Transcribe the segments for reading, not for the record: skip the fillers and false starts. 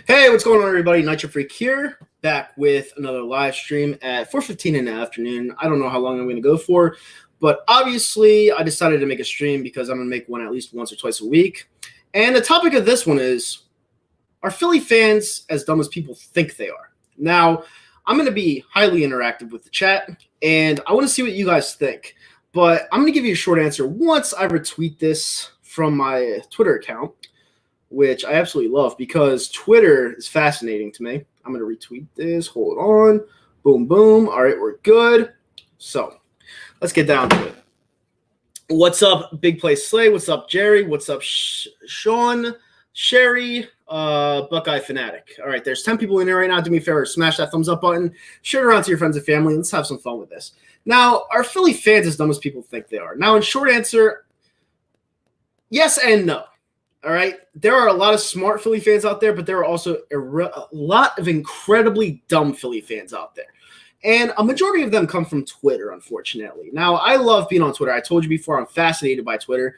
Hey, what's going on, everybody? Nitro Freak here, back with another live stream at 4:15 in the afternoon. I don't know how long I'm going to go for, but obviously I decided to make a stream because I'm going to make one at least once or twice a week. And the topic of this one is, are Philly fans as dumb as people think they are? Now, I'm going to be highly interactive with the chat, and I want to see what you guys think. But I'm going to give you a short answer once I retweet this from my Twitter account, which I absolutely love because Twitter is fascinating to me. I'm going to retweet this. Hold on. Boom, boom. All right, we're good. So let's get down to it. What's up, Big Play Slay? What's up, Jerry? What's up, Sean, Sherry, Buckeye Fanatic? All right, there's 10 people in here right now. Do me a favor, smash that thumbs up button. Share it around to your friends and family. Let's have some fun with this. Now, are Philly fans as dumb as people think they are? Now, in short answer, yes and no. All right, there are a lot of smart Philly fans out there, but there are also a lot of incredibly dumb Philly fans out there. And a majority of them come from Twitter, unfortunately. Now, I love being on Twitter. I told you before, I'm fascinated by Twitter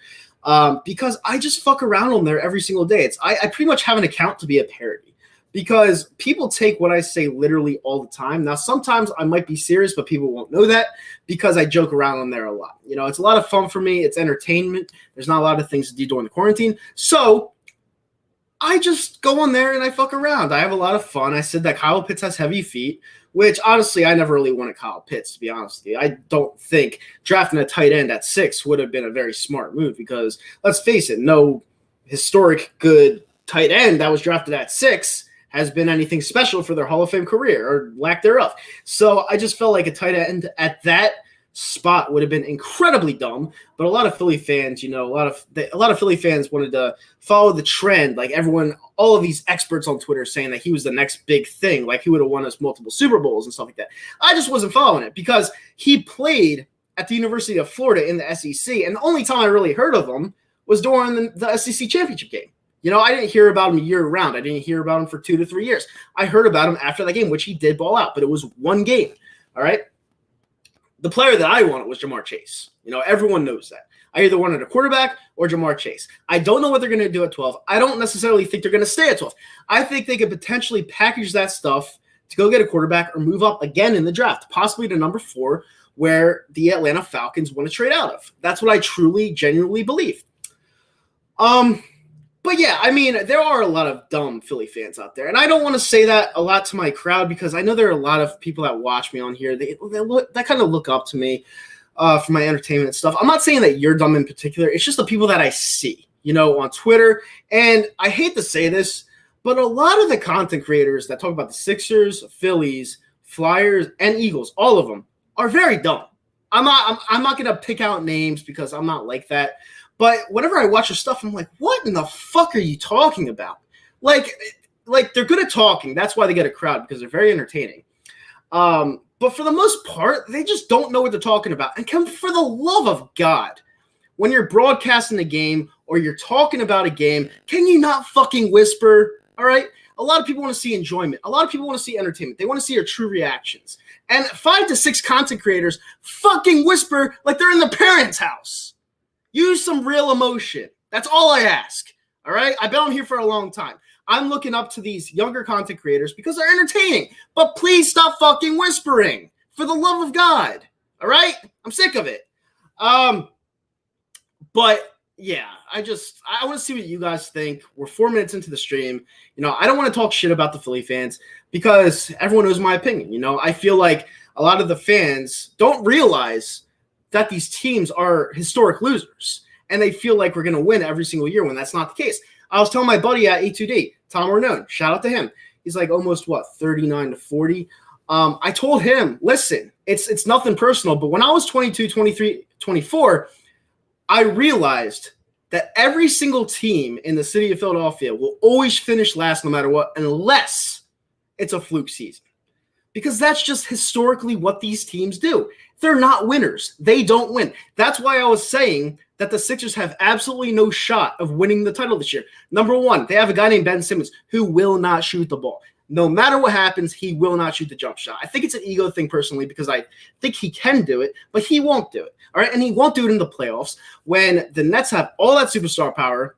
because I just fuck around on there every single day. I pretty much have an account to be a parody because people take what I say literally all the time. Now, sometimes I might be serious, but people won't know that because I joke around on there a lot. You know, it's a lot of fun for me. It's entertainment. There's not a lot of things to do during the quarantine. So I just go on there and I fuck around. I have a lot of fun. I said that Kyle Pitts has heavy feet, which honestly, I never really wanted Kyle Pitts, to be honest with you. I don't think drafting a tight end at 6 would have been a very smart move because, let's face it, no historic good tight end that was drafted at 6 has been anything special for their Hall of Fame career or lack thereof. So I just felt like a tight end at that spot would have been incredibly dumb. But a lot of Philly fans, you know, a lot of Philly fans wanted to follow the trend. Like everyone, all of these experts on Twitter saying that he was the next big thing, like he would have won us multiple Super Bowls and stuff like that. I just wasn't following it because he played at the University of Florida in the SEC, and the only time I really heard of him was during the SEC championship game. You know, I didn't hear about him year round. I didn't hear about him for 2 to 3 years. I heard about him after that game, which he did ball out, but it was one game. All right. The player that I wanted was Jamar Chase. You know, everyone knows that. I either wanted a quarterback or Jamar Chase. I don't know what they're going to do at 12. I don't necessarily think they're going to stay at 12. I think they could potentially package that stuff to go get a quarterback or move up again in the draft, possibly to number 4, where the Atlanta Falcons want to trade out of. That's what I truly, genuinely believe. But yeah, I mean, there are a lot of dumb Philly fans out there, and I don't want to say that a lot to my crowd because I know there are a lot of people that watch me on here. They kind of look up to me for my entertainment and stuff. I'm not saying that you're dumb in particular. It's just the people that I see, you know, on Twitter. And I hate to say this, but a lot of the content creators that talk about the Sixers, Phillies, Flyers, and Eagles, all of them are very dumb. I'm not going to pick out names because I'm not like that. But whenever I watch their stuff, I'm like, what in the fuck are you talking about? Like they're good at talking. That's why they get a crowd, because they're very entertaining. But for the most part, they just don't know what they're talking about. And for the love of God, when you're broadcasting a game or you're talking about a game, can you not fucking whisper? All right? A lot of people want to see enjoyment. A lot of people want to see entertainment. They want to see your true reactions. And 5 to 6 content creators fucking whisper like they're in the parents' house. Use some real emotion. That's all I ask. All right? I've been on here for a long time. I'm looking up to these younger content creators because they're entertaining. But please stop fucking whispering. For the love of God. All right? I'm sick of it. But yeah, I want to see what you guys think. We're 4 minutes into the stream. You know, I don't want to talk shit about the Philly fans because everyone knows my opinion. You know, I feel like a lot of the fans don't realize that these teams are historic losers, and they feel like we're going to win every single year when that's not the case. I was telling my buddy at E2D, Tom Ornone, shout out to him. He's like almost, 39 to 40. I told him, listen, it's nothing personal, but when I was 22, 23, 24, I realized that every single team in the city of Philadelphia will always finish last no matter what, unless it's a fluke season. Because that's just historically what these teams do. They're not winners. They don't win. That's why I was saying that the Sixers have absolutely no shot of winning the title this year. Number 1, they have a guy named Ben Simmons who will not shoot the ball. No matter what happens, he will not shoot the jump shot. I think it's an ego thing personally because I think he can do it, but he won't do it. All right, and he won't do it in the playoffs when the Nets have all that superstar power,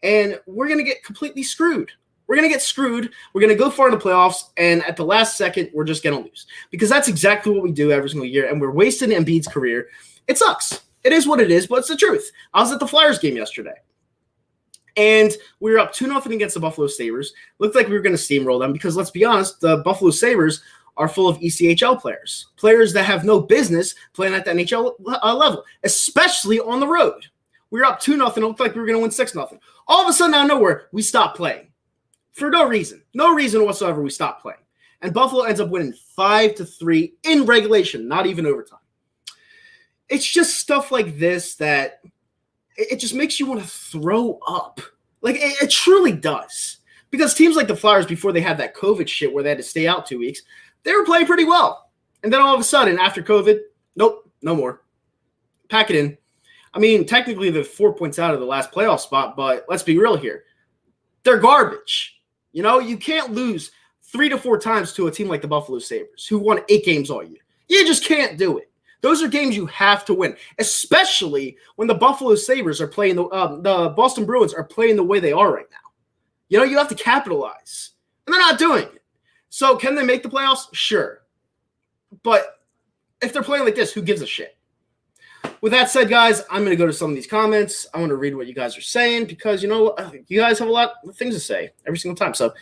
and we're going to get completely screwed. We're going to get screwed. We're going to go far in the playoffs, and at the last second, we're just going to lose. Because that's exactly what we do every single year, and we're wasting Embiid's career. It sucks. It is what it is, but it's the truth. I was at the Flyers game yesterday, and we were up 2-0 against the Buffalo Sabres. Looked like we were going to steamroll them because, let's be honest, the Buffalo Sabres are full of ECHL players that have no business playing at the NHL level, especially on the road. We were up 2-0. It looked like we were going to win 6-0. All of a sudden, out of nowhere, we stopped playing. For no reason. No reason whatsoever, we stopped playing. And Buffalo ends up winning 5-3 in regulation, not even overtime. It's just stuff like this that it just makes you want to throw up. Like, it truly does. Because teams like the Flyers, before they had that COVID shit where they had to stay out 2 weeks, they were playing pretty well. And then all of a sudden, after COVID, nope, no more. Pack it in. I mean, technically they're 4 points out of the last playoff spot, but let's be real here. They're garbage. You know, you can't lose 3 to 4 times to a team like the Buffalo Sabres, who won 8 games all year. You just can't do it. Those are games you have to win, especially when the Buffalo Sabres are playing the Boston Bruins are playing the way they are right now. You know, you have to capitalize, and they're not doing it. So can they make the playoffs? Sure. But if they're playing like this, who gives a shit? With that said, guys, I'm going to go to some of these comments. I want to read what you guys are saying because, you know, you guys have a lot of things to say every single time. So,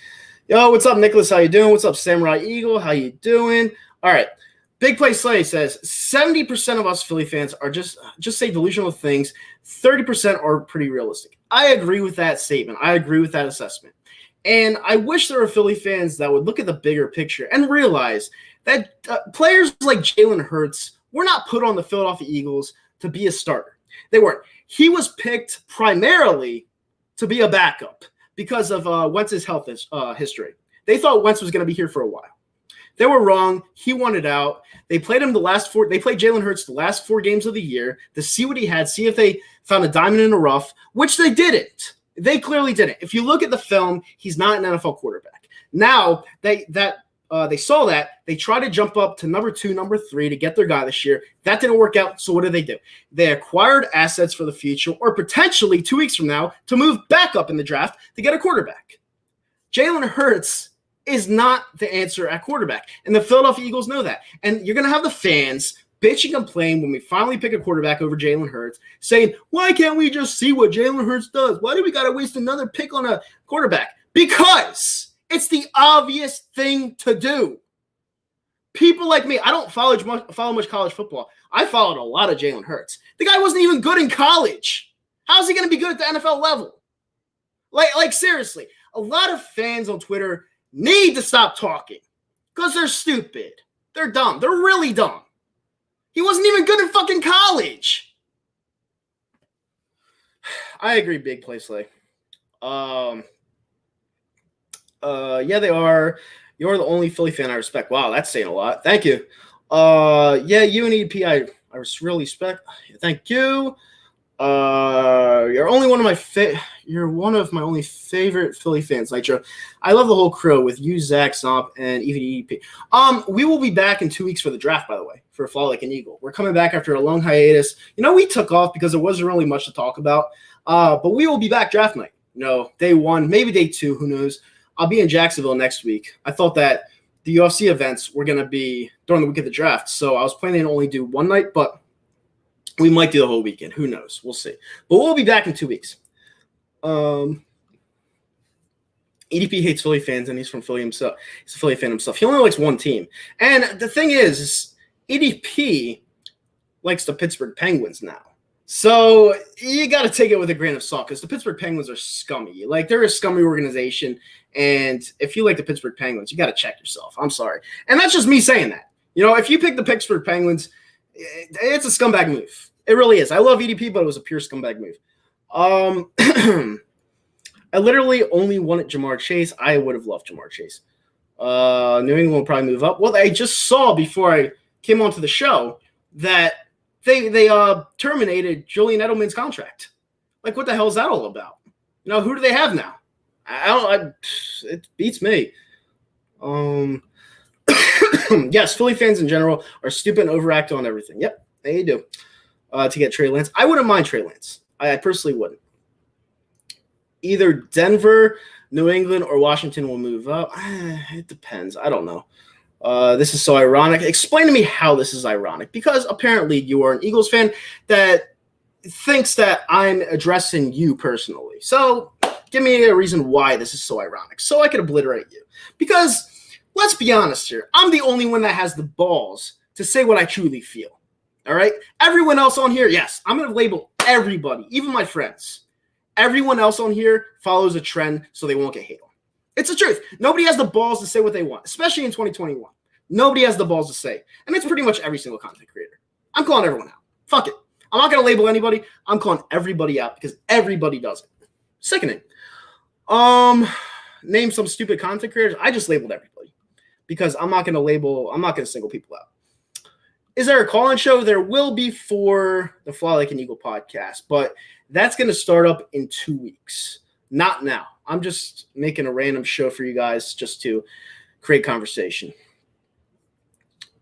yo, what's up, Nicholas? How you doing? What's up, Samurai Eagle? How you doing? All right. Big Play Slay says 70% of us Philly fans are just say delusional things. 30% are pretty realistic. I agree with that statement. I agree with that assessment. And I wish there were Philly fans that would look at the bigger picture and realize that players like Jalen Hurts were not put on the Philadelphia Eagles to be a starter. They weren't. He was picked primarily to be a backup because of Wentz's health history. They thought Wentz was going to be here for a while. They were wrong. He wanted out. They played him They played Jalen Hurts the last 4 games of the year to see what he had, see if they found a diamond in the rough, which they didn't. They clearly didn't. If you look at the film, he's not an NFL quarterback. Now they saw that. They tried to jump up to number 2, number 3 to get their guy this year. That didn't work out. So what did they do? They acquired assets for the future, or potentially 2 weeks from now to move back up in the draft to get a quarterback. Jalen Hurts is not the answer at quarterback. And the Philadelphia Eagles know that. And you're going to have the fans bitch and complain when we finally pick a quarterback over Jalen Hurts, saying, why can't we just see what Jalen Hurts does? Why do we got to waste another pick on a quarterback? Because it's the obvious thing to do. People like me, I don't follow much college football. I followed a lot of Jalen Hurts. The guy wasn't even good in college. How's he going to be good at the NFL level? Like seriously, a lot of fans on Twitter need to stop talking because they're stupid. They're dumb. They're really dumb. He wasn't even good in fucking college. I agree, Big Play Slay. Yeah, they are. You're the only Philly fan I respect. Wow, that's saying a lot. Thank you. Yeah, you and EP, I really respect. Thank you. You're one of my only favorite Philly fans, Nitro. I love the whole crew with you, Zach, Zomp, and even EP. We will be back in 2 weeks for the draft, by the way, for Fly Like an Eagle. We're coming back after a long hiatus. You know, we took off because there wasn't really much to talk about. But we will be back draft night. No, day 1, maybe day 2, who knows? I'll be in Jacksonville next week. I thought that the UFC events were going to be during the week of the draft, so I was planning to only do one night, but we might do the whole weekend. Who knows? We'll see. But we'll be back in 2 weeks. EDP hates Philly fans, and he's from Philly himself. He's a Philly fan himself. He only likes one team. And the thing is EDP likes the Pittsburgh Penguins now. So you got to take it with a grain of salt because the Pittsburgh Penguins are scummy. Like, they're a scummy organization. And if you like the Pittsburgh Penguins, you got to check yourself. I'm sorry. And that's just me saying that. You know, if you pick the Pittsburgh Penguins, it's a scumbag move. It really is. I love EDP, but it was a pure scumbag move. I literally only wanted Jamar Chase. I would have loved Jamar Chase. New England will probably move up. Well, I just saw before I came onto the show that they terminated Julian Edelman's contract. Like, what the hell is that all about? You know, who do they have now? It beats me. Yes, Philly fans in general are stupid and overact on everything. Yep, they do. To get Trey Lance. I wouldn't mind Trey Lance. I personally wouldn't. Either Denver New England or Washington will move up. It depends. I don't know. This is so ironic. Explain to me how this is ironic. Because apparently you are an Eagles fan that thinks that I'm addressing you personally. So give me a reason why this is so ironic so I can obliterate you. Because let's be honest here. I'm the only one that has the balls to say what I truly feel. All right? Everyone else on here, yes, I'm going to label everybody, even my friends. Everyone else on here follows a trend so they won't get hate on. It's the truth. Nobody has the balls to say what they want, especially in 2021. Nobody has the balls to say. And it's pretty much every single content creator. I'm calling everyone out. Fuck it. I'm not going to label anybody. I'm calling everybody out because everybody does it. Sickening. Name some stupid content creators. I just labeled everybody because I'm not going to single people out. Is there a call-in show? There will be for the Fly Like an Eagle podcast, but that's going to start up in 2 weeks. Not now. I'm just making a random show for you guys just to create conversation.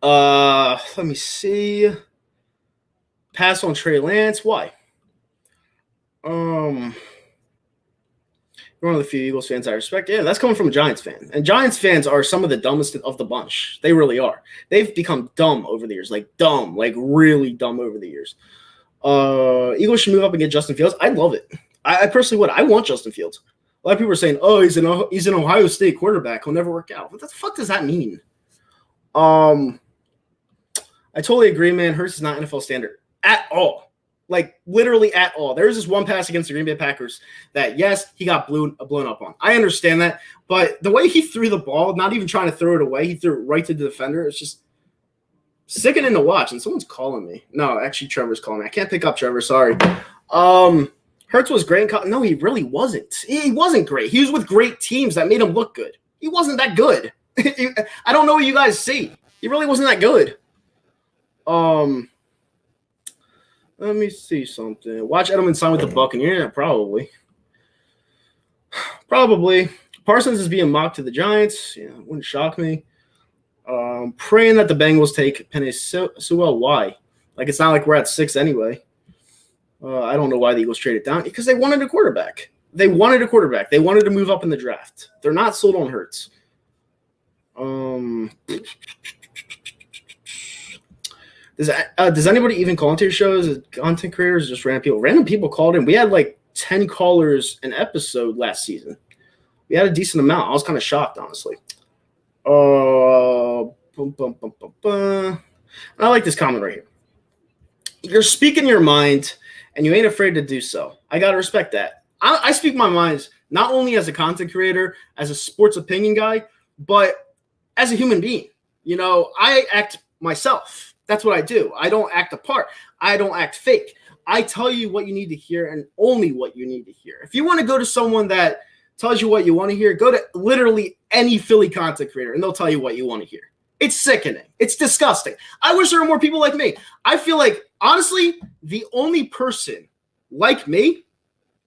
Let me see. Pass on Trey Lance. Why? You're one of the few Eagles fans I respect. Yeah, that's coming from a Giants fan. And Giants fans are some of the dumbest of the bunch. They really are. They've become dumb over the years. Like really dumb over the years. Eagles should move up and get Justin Fields. I love it. I personally would. I want Justin Fields. A lot of people are saying, oh, he's an Ohio State quarterback. He'll never work out. What the fuck does that mean? I totally agree, man. Hurts is not NFL standard at all. Like, literally at all. There was this one pass against the Green Bay Packers that, yes, he got blown up on. I understand that. But the way he threw the ball, not even trying to throw it away, he threw it right to the defender. It's just sickening to watch. And someone's calling me. No, actually, Trevor's calling me. I can't pick up Trevor. Sorry. Hurts was great. No, he really wasn't. He wasn't great. He was with great teams that made him look good. He wasn't that good. I don't know what you guys see. He really wasn't that good. Let me see something. Watch Edelman sign with the Buccaneers. Yeah, probably. Parsons is being mocked to the Giants. Yeah, wouldn't shock me. Praying that the Bengals take Penei Sewell. Why? Like, it's not like we're at 6 anyway. I don't know why the Eagles traded down. Because they wanted a quarterback. They wanted to move up in the draft. They're not sold on Hurts. Does anybody even call into your shows? Content creators, just random people? Random people called in. We had like 10 callers an episode last season. We had a decent amount. I was kind of shocked, honestly. And I like this comment right here. You're speaking your mind, and you ain't afraid to do so. I got to respect that. I speak my mind not only as a content creator, as a sports opinion guy, but as a human being. You know, I act myself. That's what I do. I don't act a part. I don't act fake. I tell you what you need to hear and only what you need to hear. If you want to go to someone that tells you what you want to hear, go to literally any Philly content creator and they'll tell you what you want to hear. It's sickening. It's disgusting. I wish there were more people like me. I feel like, honestly, the only person like me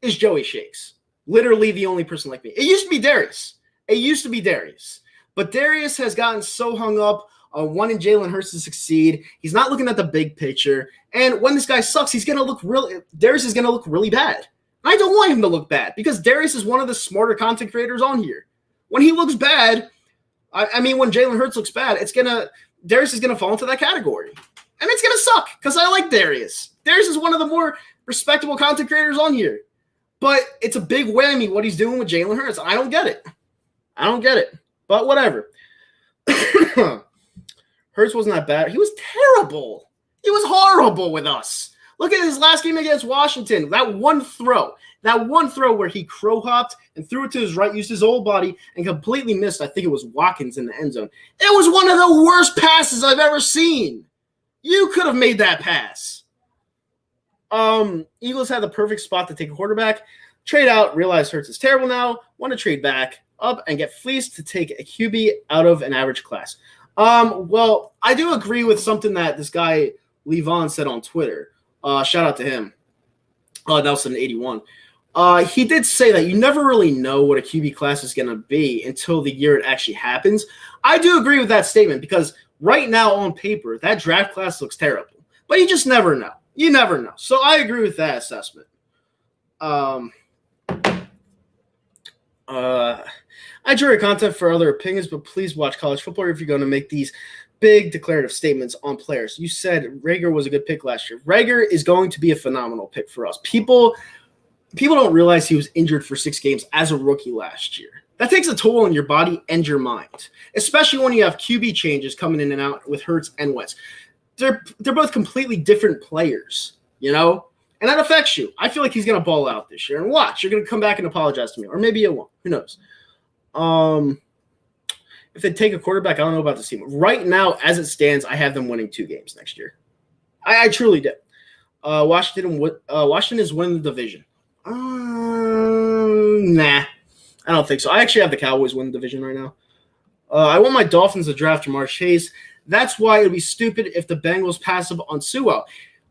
is Joey Shakes. Literally the only person like me. It used to be Darius. But Darius has gotten so hung up wanting Jalen Hurts to succeed. He's not looking at the big picture. And when this guy sucks, Darius is going to look really bad. I don't want him to look bad because Darius is one of the smarter content creators on here. When he looks bad, when Jalen Hurts looks bad, Darius is going to fall into that category. And it's going to suck because I like Darius. Darius is one of the more respectable content creators on here. But it's a big whammy what he's doing with Jalen Hurts. I don't get it. But whatever. Hurts wasn't that bad. He was terrible. He was horrible with us. Look at his last game against Washington. That one throw where he crow hopped and threw it to his right, used his whole body, and completely missed. I think it was Watkins in the end zone. It was one of the worst passes I've ever seen. You could have made that pass. Eagles had the perfect spot to take a quarterback. Trade out, realize Hurts is terrible now. Want to trade back up and get fleeced to take a QB out of an average class. Well, I do agree with something that this guy Levon said on Twitter. Shout out to him. Nelson81. He did say that you never really know what a QB class is going to be until the year it actually happens. I do agree with that statement because right now on paper, that draft class looks terrible. But you just never know. You never know. So I agree with that assessment. I enjoy your content for other opinions, but please watch college football if you're going to make these big declarative statements on players. You said Rager was a good pick last year. Rager is going to be a phenomenal pick for us. People don't realize he was injured for 6 games as a rookie last year. That takes a toll on your body and your mind, especially when you have QB changes coming in and out with Hurts and Wentz. They're both completely different players, you know? And that affects you. I feel like he's going to ball out this year. And watch, you're going to come back and apologize to me. Or maybe you won't. Who knows? If they take a quarterback, I don't know about this team. Right now, as it stands, I have them winning 2 games next year. I truly do. Washington is winning the division. Nah. I don't think so. I actually have the Cowboys win the division right now. I want my Dolphins to draft Jamar Chase. That's why it would be stupid if the Bengals pass up on Sewell.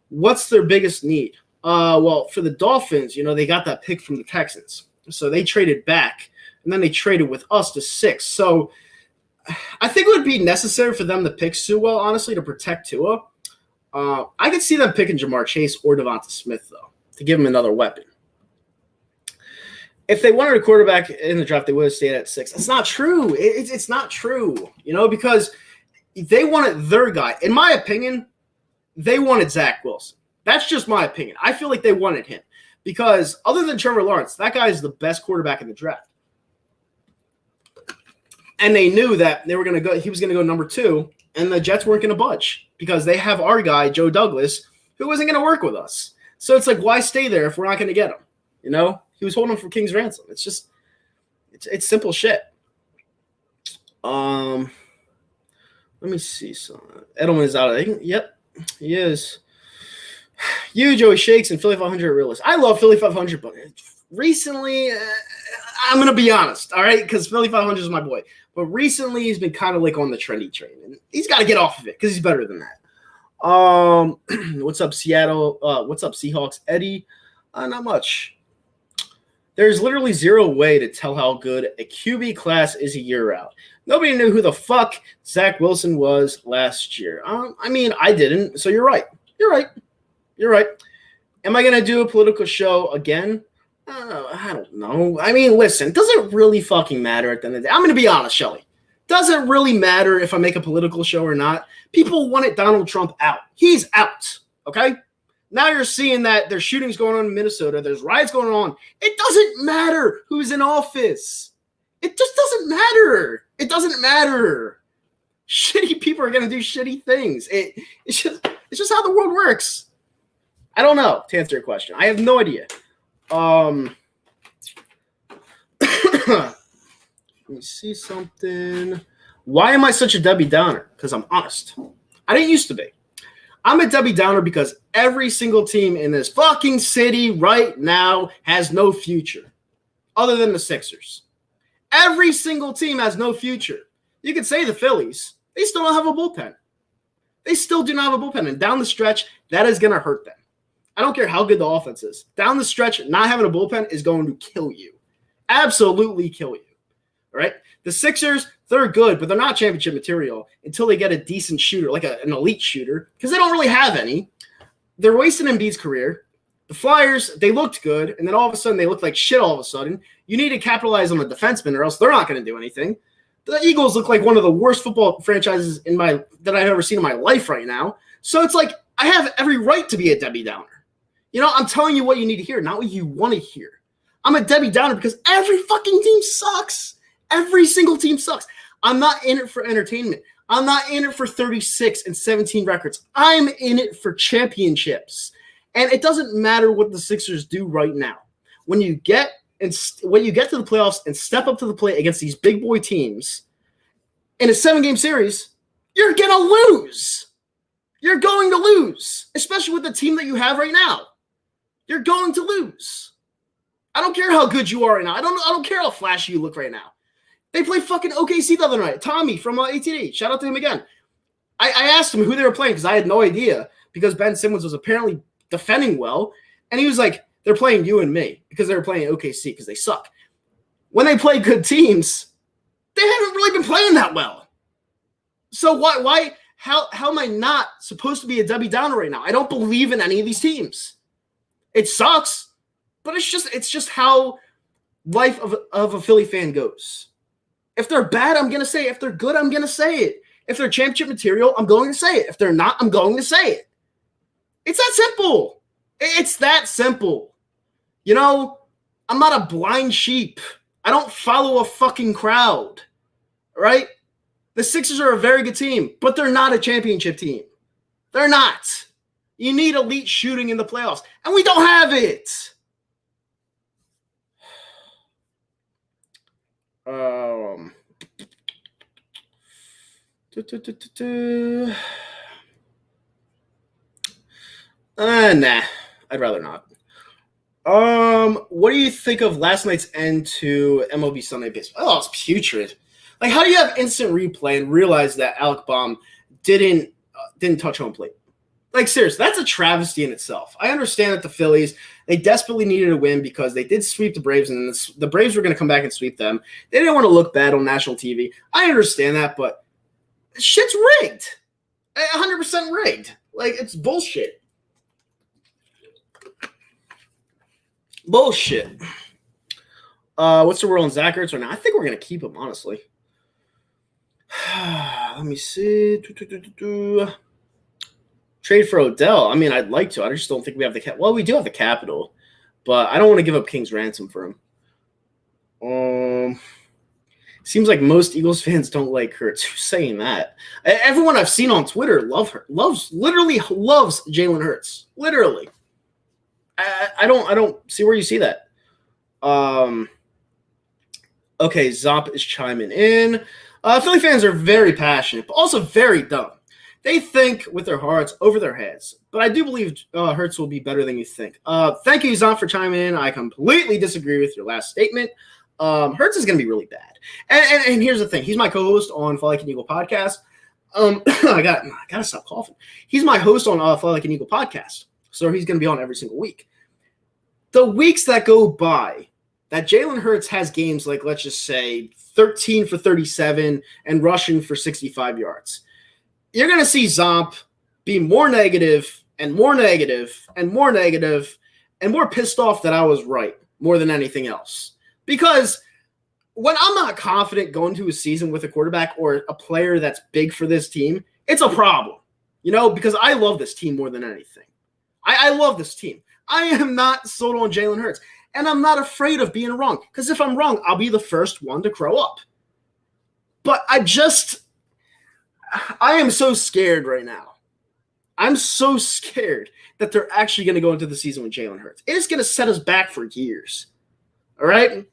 What's their biggest need? Well, for the Dolphins, they got that pick from the Texans. So they traded back, and then they traded with us to 6. So I think it would be necessary for them to pick Sewell, honestly, to protect Tua. I could see them picking Jamar Chase or Devonta Smith, though, to give him another weapon. If they wanted a quarterback in the draft, they would have stayed at 6. It's not true. It's not true, because they wanted their guy. In my opinion, they wanted Zach Wilson. That's just my opinion. I feel like they wanted him because other than Trevor Lawrence, that guy is the best quarterback in the draft. And they knew that he was going to go number 2, and the Jets weren't going to budge because they have our guy, Joe Douglas, who wasn't going to work with us. So it's like, why stay there if we're not going to get him? He was holding him for King's ransom. It's just, it's simple shit. Let me see. Edelman is out. Yep, he is. You, Joey Shakes, and Philly 500 realist. I love Philly 500, but recently, I'm going to be honest, all right? Because Philly 500 is my boy. But recently, he's been kind of like on the trendy train. And he's got to get off of it because he's better than that. What's up, Seattle? What's up, Seahawks? Eddie? Not much. There's literally zero way to tell how good a QB class is a year out. Nobody knew who the fuck Zach Wilson was last year. I didn't, so you're right. You're right. Am I going to do a political show again? I don't know. Listen, does it really fucking matter at the end of the day? I'm going to be honest, Shelly. Does it really matter if I make a political show or not? People wanted Donald Trump out. He's out, okay? Now you're seeing that there's shootings going on in Minnesota. There's riots going on. It doesn't matter who's in office. It just doesn't matter. It doesn't matter. Shitty people are going to do shitty things. It's just how the world works. I don't know, to answer your question. I have no idea. Let me see something. Why am I such a Debbie Downer? Because I'm honest. I didn't used to be. I'm a Debbie Downer because every single team in this fucking city right now has no future other than the Sixers. Every single team has no future. You could say the Phillies. They still don't have a bullpen. They still do not have a bullpen. And down the stretch, that is going to hurt them. I don't care how good the offense is. Down the stretch, not having a bullpen is going to kill you. Absolutely kill you. All right? The Sixers, they're good, but they're not championship material until they get a decent shooter, like an elite shooter, because they don't really have any. They're wasting Embiid's career. The Flyers, they looked good, and then all of a sudden they look like shit all of a sudden. You need to capitalize on the defenseman or else they're not going to do anything. The Eagles look like one of the worst football franchises that I've ever seen in my life right now. So it's like I have every right to be a Debbie Downer. I'm telling you what you need to hear, not what you want to hear. I'm a Debbie Downer because every fucking team sucks. Every single team sucks. I'm not in it for entertainment. I'm not in it for 36 and 17 records. I'm in it for championships. And it doesn't matter what the Sixers do right now. When you get to the playoffs and step up to the plate against these big boy teams in a 7-game series, you're going to lose. You're going to lose, especially with the team that you have right now. You're going to lose. I don't care how good you are right now. I don't care how flashy you look right now. They played fucking OKC the other night. Tommy from ATD. Shout out to him again. I asked him who they were playing because I had no idea because Ben Simmons was apparently defending well. And he was like, they're playing you and me because they were playing OKC because they suck. When they play good teams, they haven't really been playing that well. So why how am I not supposed to be a Debbie Downer right now? I don't believe in any of these teams. It sucks, but it's just how life of a Philly fan goes. If they're bad, I'm going to say it. If they're good, I'm going to say it. If they're championship material, I'm going to say it. If they're not, I'm going to say it. It's that simple. It's that simple. You know, I'm not a blind sheep. I don't follow a fucking crowd, right? The Sixers are a very good team, but they're not a championship team. They're not. You need elite shooting in the playoffs, and we don't have it. Nah, I'd rather not. What do you think of last night's end to MLB Sunday Baseball? Oh, it's putrid. Like, how do you have instant replay and realize that Alec Baum didn't touch home plate? Like, seriously, that's a travesty in itself. I understand that the Phillies, they desperately needed a win because they did sweep the Braves, and the Braves were going to come back and sweep them. They didn't want to look bad on national TV. I understand that, but shit's rigged. 100% rigged. Like, it's bullshit. Bullshit. What's the role on Zach Ertz right now? I think we're going to keep him, honestly. Let me see. Trade for Odell. I mean, I'd like to. I just don't think we have the cap. Well, we do have the capital, but I don't want to give up King's ransom for him. Seems like most Eagles fans don't like Hurts. Who's saying that? Everyone I've seen on Twitter literally loves Jalen Hurts. Literally. I don't see where you see that. Okay, Zop is chiming in. Philly fans are very passionate, but also very dumb. They think with their hearts over their heads. But I do believe Hurts will be better than you think. Thank you, Zop, for chiming in. I completely disagree with your last statement. Hurts is going to be really bad. And here's the thing. He's my co-host on Fly Like an Eagle podcast. I gotta stop coughing. He's my host on Fly Like an Eagle podcast. So he's going to be on every single week. The weeks that go by that Jalen Hurts has games like, let's just say, 13 for 37 and rushing for 65 yards, you're going to see Zomp be more negative and more negative and more negative and more pissed off that I was right more than anything else. Because when I'm not confident going to a season with a quarterback or a player that's big for this team, it's a problem, because I love this team more than anything. I love this team. I am not sold on Jalen Hurts, and I'm not afraid of being wrong, because if I'm wrong, I'll be the first one to grow up. But I am so scared right now. I'm so scared that they're actually going to go into the season with Jalen Hurts. It is going to set us back for years. All right?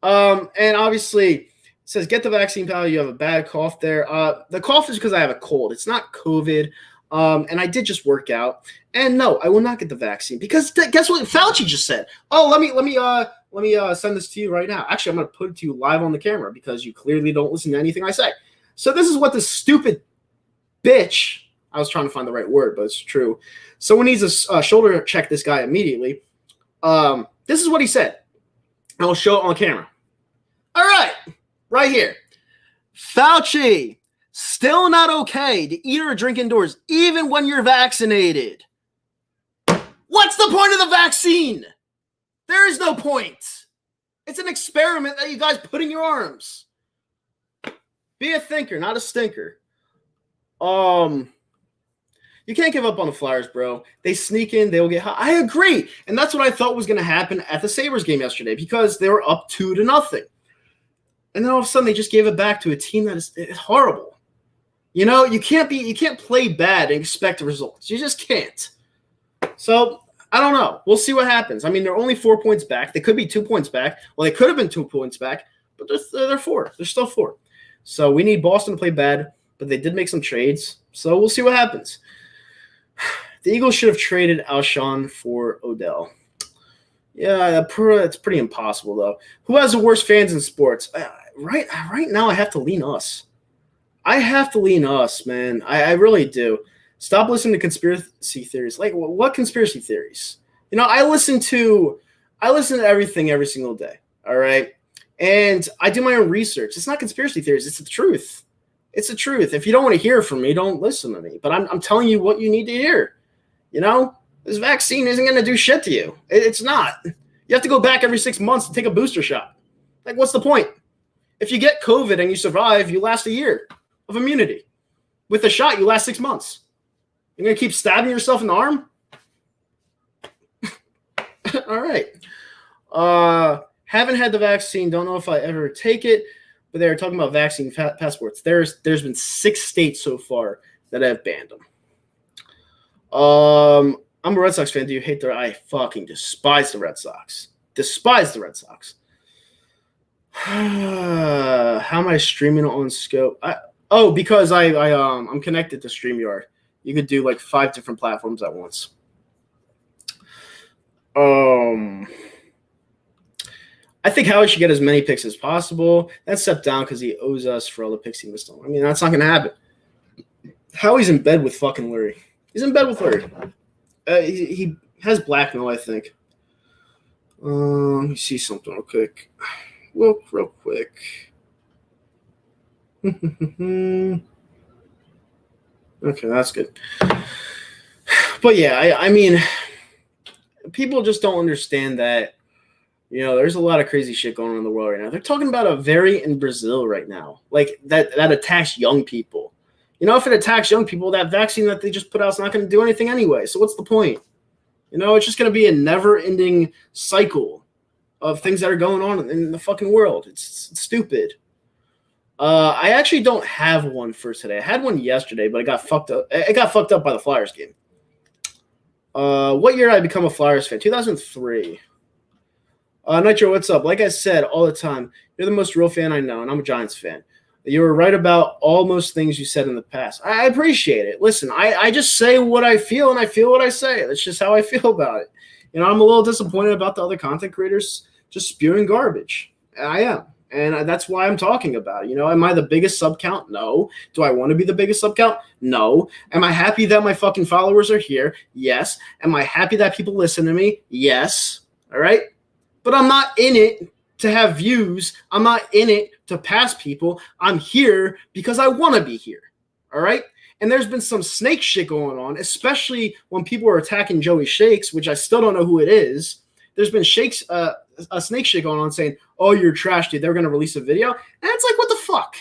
And obviously, it says, get the vaccine, pal. You have a bad cough there. The cough is because I have a cold. It's not COVID. And I did just work out. And no, I will not get the vaccine because guess what Fauci just said? Oh, let me send this to you right now. Actually, I'm going to put it to you live on the camera because you clearly don't listen to anything I say. So this is what this stupid bitch, I was trying to find the right word, but it's true. Someone needs to shoulder check this guy immediately. This is what he said. I'll show it on camera. All right here. Fauci, still not okay to eat or drink indoors, even when you're vaccinated. What's the point of the vaccine? There is no point. It's an experiment that you guys put in your arms. Be a thinker, not a stinker. You can't give up on the Flyers, bro. They sneak in, they will get hot. I agree. And that's what I thought was going to happen at the Sabres game yesterday because they were up 2-0. And then all of a sudden they just gave it back to a team that is horrible. You can't play bad and expect results. You just can't. So, I don't know. We'll see what happens. I mean, they're only 4 points back. They could be 2 points back. Well, they could have been 2 points back, but they're 4. They're still 4. So, we need Boston to play bad, but they did make some trades. So, we'll see what happens. The Eagles should have traded Alshon for Odell. Yeah, it's pretty impossible, though. Who has the worst fans in sports? Right now, I have to lean us. Man. I really do. Stop listening to conspiracy theories. Like, what conspiracy theories? I listen to everything every single day, all right? And I do my own research. It's not conspiracy theories. It's the truth. It's the truth. If you don't want to hear from me, don't listen to me. But I'm telling you what you need to hear. This vaccine isn't going to do shit to you. It's not. You have to go back every 6 months to take a booster shot. Like, what's the point? If you get COVID and you survive, you last a year of immunity. With a shot, you last 6 months. You're going to keep stabbing yourself in the arm? All right. Haven't had the vaccine. Don't know if I ever take it. But they were talking about vaccine passports. There's been 6 states so far that have banned them. I'm a Red Sox fan. Do you hate the? I fucking despise the Red Sox. Despise the Red Sox. How am I streaming on Scope? Because I'm connected to StreamYard. You could do like 5 different platforms at once. I think Howie should get as many picks as possible. That's stepped down because he owes us for all the picks he missed on. I mean, that's not going to happen. Howie's in bed with fucking Lurie. He's in bed with Lurie. He has blackmail, I think. Let me see something real quick. Real quick. Okay, that's good. But yeah, I mean, people just don't understand that. You know, there's a lot of crazy shit going on in the world right now. They're talking about a variant in Brazil right now, like that attacks young people. You know, if it attacks young people, that vaccine that they just put out is not going to do anything anyway. So what's the point? You know, it's just going to be a never-ending cycle of things that are going on in the fucking world. It's stupid. I actually don't have one for today. I had one yesterday, but it got fucked up. It got fucked up by the Flyers game. What year did I become a Flyers fan? 2003. Nitro, what's up? Like I said all the time, you're the most real fan I know, and I'm a Giants fan. You were right about almost things you said in the past. I appreciate it. Listen, I just say what I feel, and I feel what I say. That's just how I feel about it. You know, I'm a little disappointed about the other content creators just spewing garbage. I am. And that's why I'm talking about it. You know, am I the biggest sub count? No. Do I want to be the biggest sub count? No. Am I happy that my fucking followers are here? Yes. Am I happy that people listen to me? Yes. All right. But I'm not in it to have views. I'm not in it to pass people. I'm here because I want to be here. All right. And there's been some snake shit going on, especially when people are attacking Joey Shakes, which I still don't know who it is. There's been a snake shit going on saying, oh, you're trash, dude. They're going to release a video. And it's like, what the fuck?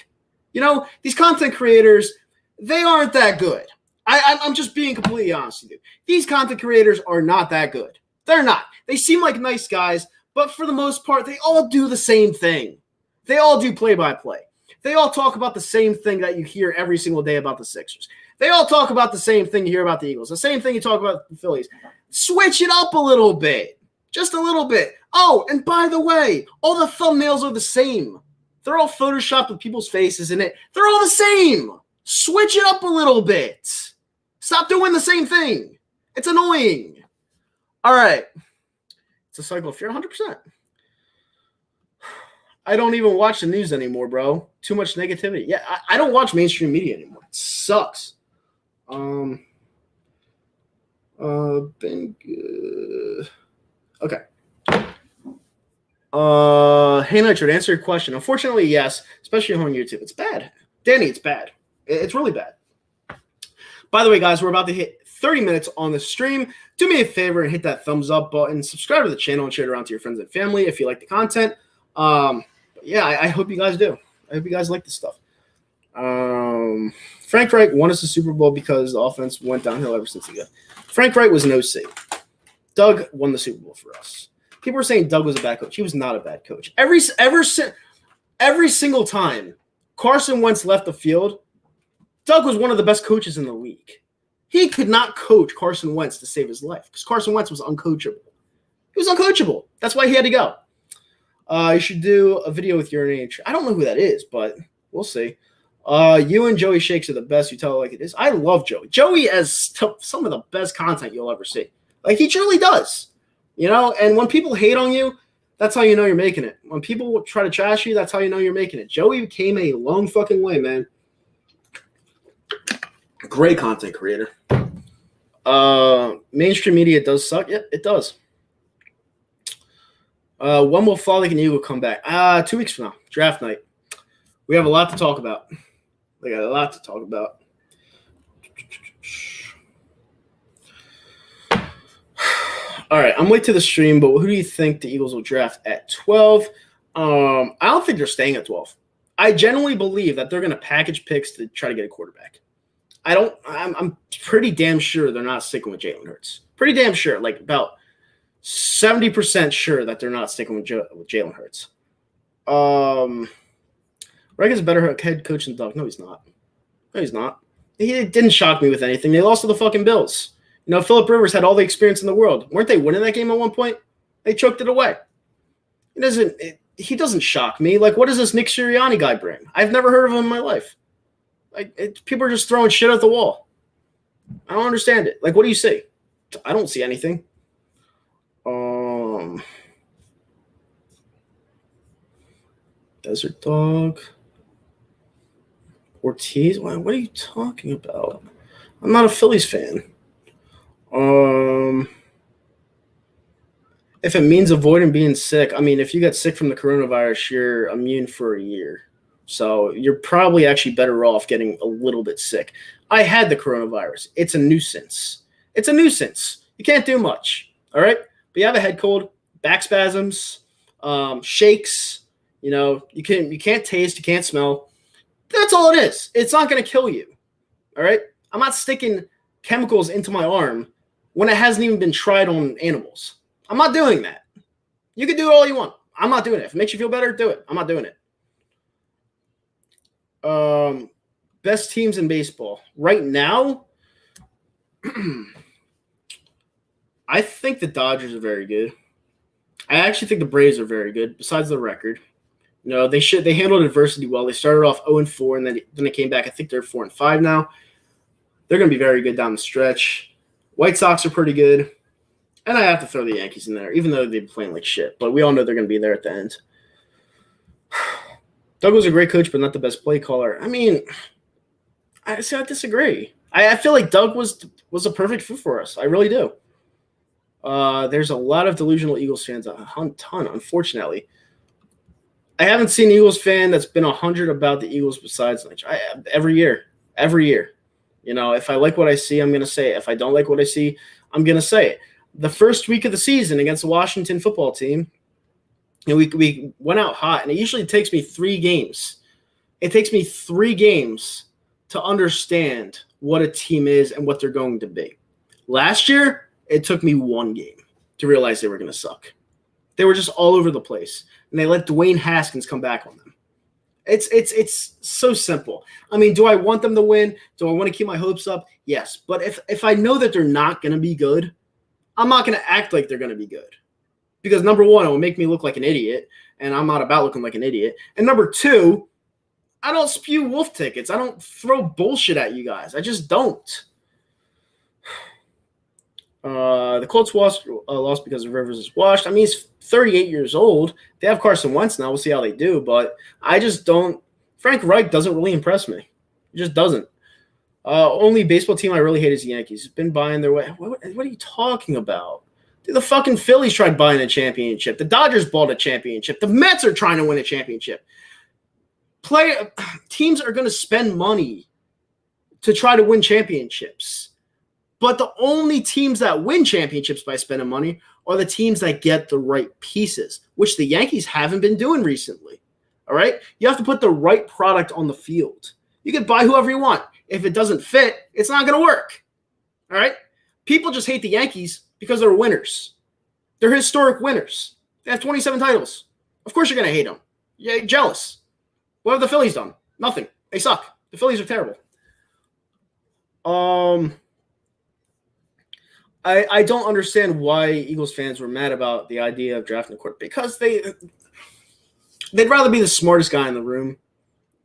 You know, these content creators, they aren't that good. I'm just being completely honest with you. These content creators are not that good. They're not. They seem like nice guys, but for the most part, they all do the same thing. They all do play-by-play. They all talk about the same thing that you hear every single day about the Sixers. They all talk about the same thing you hear about the Eagles. The same thing you talk about the Phillies. Switch it up a little bit. Just a little bit. Oh, and by the way, all the thumbnails are the same. They're all photoshopped with people's faces in it. They're all the same. Switch it up a little bit. Stop doing the same thing. It's annoying. All right. It's a cycle of fear, 100%. I don't even watch the news anymore, bro. Too much negativity. Yeah, I don't watch mainstream media anymore. It sucks. Been good. Okay. Hey, Nitro, to answer your question, unfortunately, yes, especially on YouTube. It's bad. Danny, it's bad. It's really bad. By the way, guys, we're about to hit 30 minutes on the stream. Do me a favor and hit that thumbs up button. Subscribe to the channel and share it around to your friends and family if you like the content. Yeah, I hope you guys do. I hope you guys like this stuff. Frank Reich won us the Super Bowl because the offense went downhill ever since he got. Frank Reich was an OC. Doug won the Super Bowl for us. People were saying Doug was a bad coach. He was not a bad coach. Every single time Carson Wentz left the field, Doug was one of the best coaches in the league. He could not coach Carson Wentz to save his life because Carson Wentz was uncoachable. He was uncoachable. That's why he had to go. You should do a video with your age. I don't know who that is, but we'll see. You and Joey Shakes are the best. You tell it like it is. I love Joey. Joey has some of the best content you'll ever see. Like, he truly does. You know, and when people hate on you, that's how you know you're making it. When people try to trash you, that's how you know you're making it. Joey came a long fucking way, man. Great content creator. Mainstream media does suck. Yep, it does. When will Flawley and Eagle come back? 2 weeks from now, draft night. We have a lot to talk about. We got a lot to talk about. All right, I'm late to the stream, but who do you think the Eagles will draft at 12? I don't think they're staying at 12. I genuinely believe that they're going to package picks to try to get a quarterback. I'm pretty damn sure they're not sticking with Jalen Hurts. Pretty damn sure, like about 70% sure that they're not sticking with Jalen Hurts. Reich is a better head coach than Doug. No, he's not. No, he's not. He didn't shock me with anything. They lost to the fucking Bills. You know, Phillip Rivers had all the experience in the world. Weren't they winning that game at one point? They choked it away. He doesn't shock me. Like, what does this Nick Sirianni guy bring? I've never heard of him in my life. Like, people are just throwing shit at the wall. I don't understand it. Like, what do you see? I don't see anything. Desert Dog. Ortiz? What are you talking about? I'm not a Phillies fan. If it means avoiding being sick, I mean, if you get sick from the coronavirus, you're immune for a year. So you're probably actually better off getting a little bit sick. I had the coronavirus. It's a nuisance. It's a nuisance. You can't do much. All right? But you have a head cold, back spasms, shakes. You know, you can't taste, you can't smell. That's all it is. It's not going to kill you. All right? I'm not sticking chemicals into my arm when it hasn't even been tried on animals. I'm not doing that. You can do it all you want. I'm not doing it. If it makes you feel better, do it. I'm not doing it. Best teams in baseball. Right now, I think the Dodgers are very good. I actually think the Braves are very good, besides the record. You know, they handled adversity well. They started off 0-4, and then they came back. I think they're 4-5 now. They're going to be very good down the stretch. White Sox are pretty good. And I have to throw the Yankees in there, even though they've been playing like shit. But we all know they're going to be there at the end. Doug was a great coach, but not the best play caller. I mean, I disagree. I feel like Doug was a perfect fit for us. I really do. There's a lot of delusional Eagles fans, a ton, unfortunately. I haven't seen an Eagles fan that's been 100 about the Eagles besides every year. You know, if I like what I see, I'm going to say it. If I don't like what I see, I'm going to say it. The first week of the season against the Washington football team, and we went out hot, and it usually takes me 3 games. It takes me 3 games to understand what a team is and what they're going to be. Last year, it took me 1 game to realize they were going to suck. They were just all over the place, and they let Dwayne Haskins come back on them. It's so simple. I mean, do I want them to win? Do I want to keep my hopes up? Yes. But if I know that they're not going to be good, I'm not going to act like they're going to be good. Because number one, it will make me look like an idiot, and I'm not about looking like an idiot. And number two, I don't spew wolf tickets. I don't throw bullshit at you guys. I just don't. The Colts lost because Rivers is washed. I mean, he's 38 years old. They have Carson Wentz now. We'll see how they do. But I just don't – Frank Reich doesn't really impress me. He just doesn't. Only baseball team I really hate is the Yankees. Been buying their way. What are you talking about? Dude, the fucking Phillies tried buying a championship. The Dodgers bought a championship. The Mets are trying to win a championship. Teams are going to spend money to try to win championships. But the only teams that win championships by spending money are the teams that get the right pieces, which the Yankees haven't been doing recently. All right? You have to put the right product on the field. You can buy whoever you want. If it doesn't fit, it's not going to work. All right? People just hate the Yankees because they're winners. They're historic winners. They have 27 titles. Of course you're going to hate them. You're jealous. What have the Phillies done? Nothing. They suck. The Phillies are terrible. I don't understand why Eagles fans were mad about the idea of drafting a quarterback, because they'd rather be the smartest guy in the room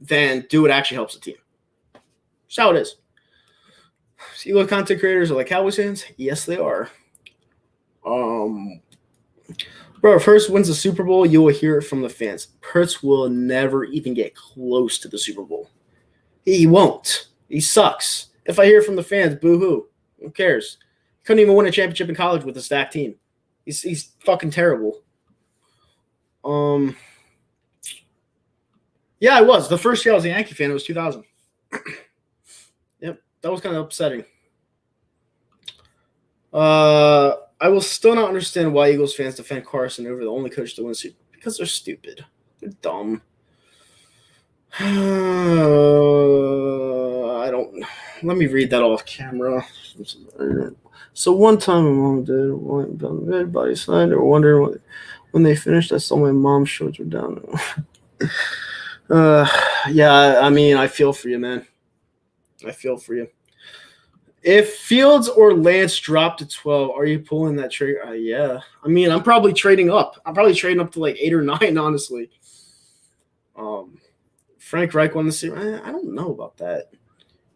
than do what actually helps the team. That's how it is. Eagles content creators are like Cowboys fans? Yes, they are. Bro, if Hurts wins the Super Bowl, you will hear it from the fans. Hurts will never even get close to the Super Bowl. He won't. He sucks. If I hear from the fans, boo-hoo. Who cares? Couldn't even win a championship in college with a stacked team. He's fucking terrible. Yeah, I was. The first year I was a Yankee fan, it was 2000. Yep, that was kind of upsetting. I will still not understand why Eagles fans defend Carson over the only coach to win Super Bowl because they're stupid. They're dumb. I don't. Let me read that off camera. So one time, my mom did went down the bed by his side, or wondering when they finished. I saw my mom's shorts were down. Yeah, I mean, I feel for you, man. I feel for you. If Fields or Lance drop to 12, are you pulling that trigger? Yeah. I mean, I'm probably trading up. I'm probably trading up to like 8 or 9, honestly. Frank Reich won the series. I don't know about that.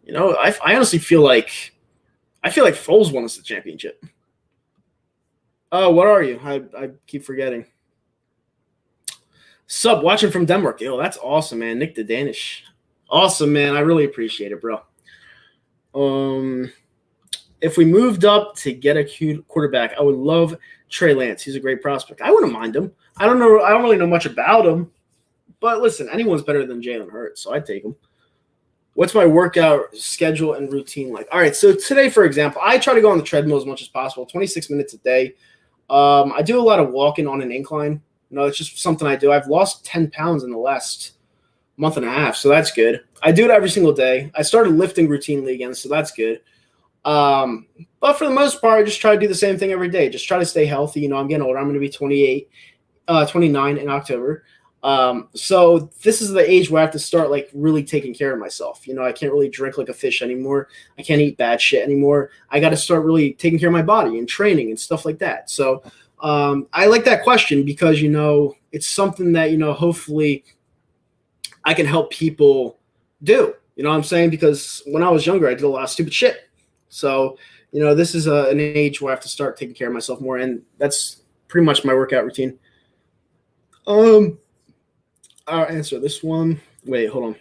You know, I honestly feel like Foles won us the championship. Oh, what are you? I keep forgetting. Sub, watching from Denmark. Yo, that's awesome, man. Nick the Danish. Awesome, man. I really appreciate it, bro. If we moved up to get a quarterback, I would love Trey Lance. He's a great prospect. I wouldn't mind him. I don't really know much about him. But listen, anyone's better than Jalen Hurts, so I'd take him. What's my workout schedule and routine like? All right, so today, for example, I try to go on the treadmill as much as possible, 26 minutes a day. I do a lot of walking on an incline. You know, it's just something I do. I've lost 10 pounds in the last month and a half, so that's good. I do it every single day. I started lifting routinely again, so that's good. But for the most part, I just try to do the same thing every day. Just try to stay healthy. You know, I'm getting older. I'm going to be 29 in October. So this is the age where I have to start like really taking care of myself. You know, I can't really drink like a fish anymore. I can't eat bad shit anymore. I got to start really taking care of my body and training and stuff like that. So, I like that question because, you know, it's something that, you know, hopefully I can help people do, you know what I'm saying? Because when I was younger, I did a lot of stupid shit. So, you know, this is an age where I have to start taking care of myself more. And that's pretty much my workout routine. I'll answer this one. Wait, hold on.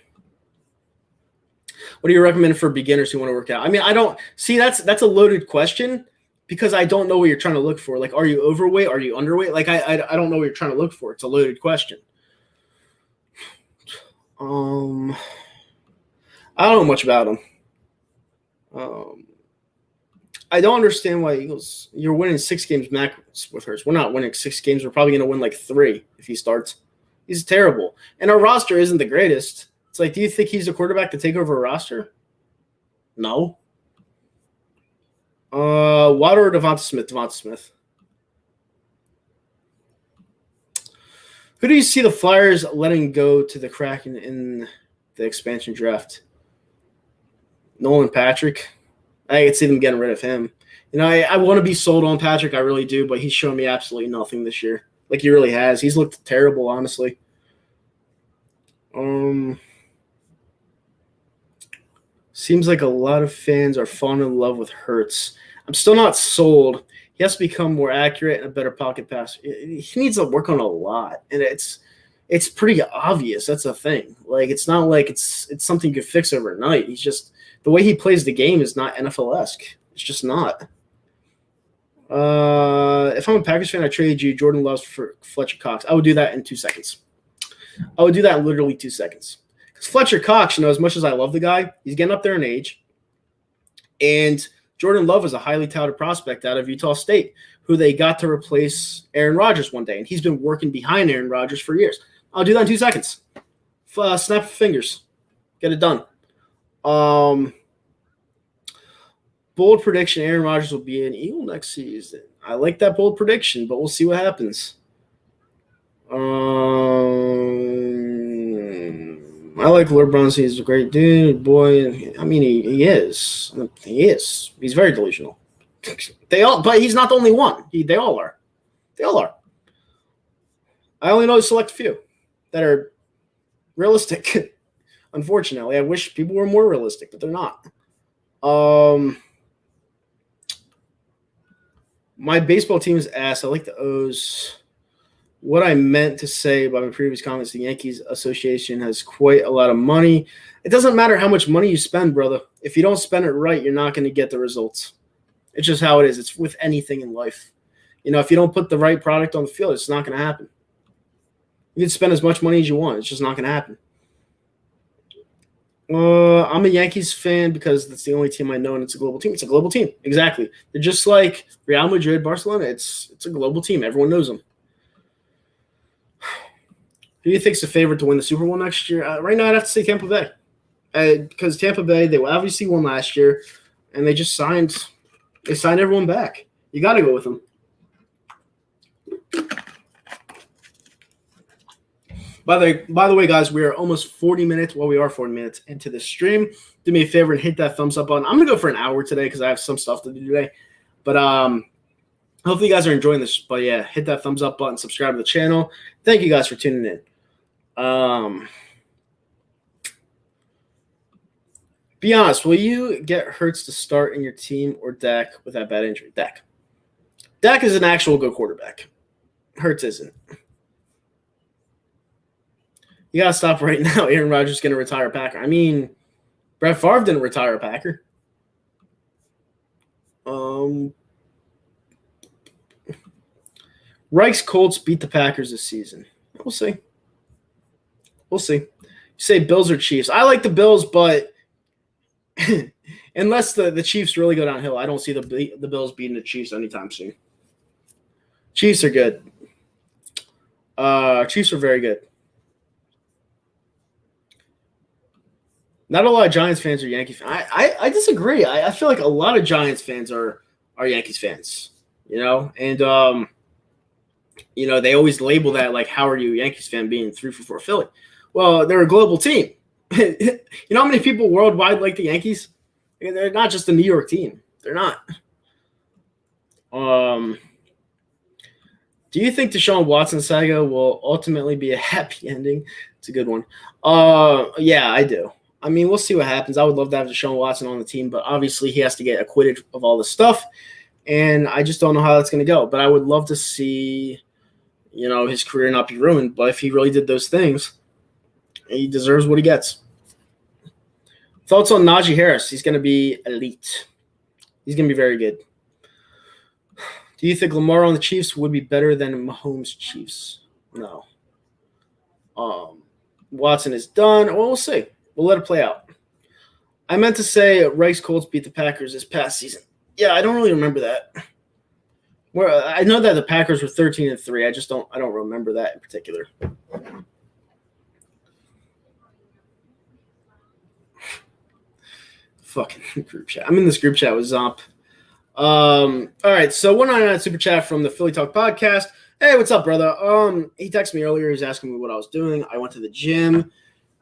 What do you recommend for beginners who want to work out? I mean, I don't see that's a loaded question because I don't know what you're trying to look for. Like, are you overweight? Are you underweight? Like, I don't know what you're trying to look for. It's a loaded question. I don't know much about them. I don't understand why Eagles. You're winning 6 games max with Hurts. We're not winning 6 games. We're probably going to win like 3 if he starts. He's terrible. And our roster isn't the greatest. It's like, do you think he's a quarterback to take over a roster? No. Water or Devonta Smith? Devonta Smith. Who do you see the Flyers letting go to the Kraken in the expansion draft? Nolan Patrick. I could see them getting rid of him. You know, I want to be sold on Patrick. I really do, but he's shown me absolutely nothing this year. Like he really has. He's looked terrible, honestly. Seems like a lot of fans are falling in love with Hurts. I'm still not sold. He has to become more accurate and a better pocket passer. He needs to work on a lot, and it's pretty obvious. That's a thing. Like it's not like it's something you could fix overnight. He's just the way he plays the game is not NFL-esque. It's just not. If I'm a Packers fan, I traded you Jordan Love for Fletcher Cox. I would do that in 2 seconds. I would do that in literally 2 seconds. Because Fletcher Cox, you know, as much as I love the guy, he's getting up there in age. And Jordan Love is a highly touted prospect out of Utah State who they got to replace Aaron Rodgers one day. And he's been working behind Aaron Rodgers for years. I'll do that in 2 seconds. Snap of fingers. Get it done. Bold prediction, Aaron Rodgers will be an Eagle next season. I like that bold prediction, but we'll see what happens. I like LeBron. He's a great dude, boy. I mean, he is. He is. He's very delusional. But he's not the only one. They all are. They all are. I only know a select few that are realistic. Unfortunately, I wish people were more realistic, but they're not. My baseball team is ass. I like the O's. What I meant to say by my previous comments, the Yankees Association has quite a lot of money. It doesn't matter how much money you spend, brother. If you don't spend it right, you're not going to get the results. It's just how it is. It's with anything in life. You know, if you don't put the right product on the field, it's not going to happen. You can spend as much money as you want. It's just not going to happen. I'm a Yankees fan because that's the only team I know, and it's a global team. It's a global team, exactly. They're just like Real Madrid, Barcelona. It's a global team. Everyone knows them. Who do you think's the favorite to win the Super Bowl next year? Right now, I'd have to say Tampa Bay, because Tampa Bay, they obviously won last year, and they just signed everyone back. You got to go with them. By the way, guys, we are almost 40 minutes. Well, we are 40 minutes into the stream. Do me a favor and hit that thumbs up button. I'm gonna go for an hour today because I have some stuff to do today. But hopefully you guys are enjoying this. But yeah, hit that thumbs up button, subscribe to the channel. Thank you guys for tuning in. Be honest, will you get Hurts to start in your team or Dak with that bad injury? Dak. Dak is an actual good quarterback. Hurts isn't. You got to stop right now. Aaron Rodgers is going to retire a Packer. I mean, Brett Favre didn't retire a Packer. Reich's Colts beat the Packers this season. We'll see. You say Bills or Chiefs. I like the Bills, but unless the Chiefs really go downhill, I don't see the Bills beating the Chiefs anytime soon. Chiefs are good. Chiefs are very good. Not a lot of Giants fans are Yankee fans. I disagree. I feel like a lot of Giants fans are Yankees fans, and they always label that like, how are you a Yankees fan being 3-for-4 Philly? Well, they're a global team. You know how many people worldwide like the Yankees? They're not just a New York team. They're not. Do you think Deshaun Watson saga will ultimately be a happy ending? It's a good one. Yeah, I do. I mean, we'll see what happens. I would love to have Deshaun Watson on the team, but obviously he has to get acquitted of all this stuff, and I just don't know how that's going to go. But I would love to see, his career not be ruined. But if he really did those things, he deserves what he gets. Thoughts on Najee Harris? He's going to be elite. He's going to be very good. Do you think Lamar on the Chiefs would be better than Mahomes' Chiefs? No. Watson is done. Well, we'll see. We'll let it play out. I meant to say Reich's Colts beat the Packers this past season. Yeah, I don't really remember that. I know that the Packers were 13-3. I don't remember that in particular. Fucking group chat. I'm in this group chat with Zomp. All right, so 199 super chat from the Philly Talk podcast. Hey, what's up, brother? He texted me earlier. He was asking me what I was doing. I went to the gym.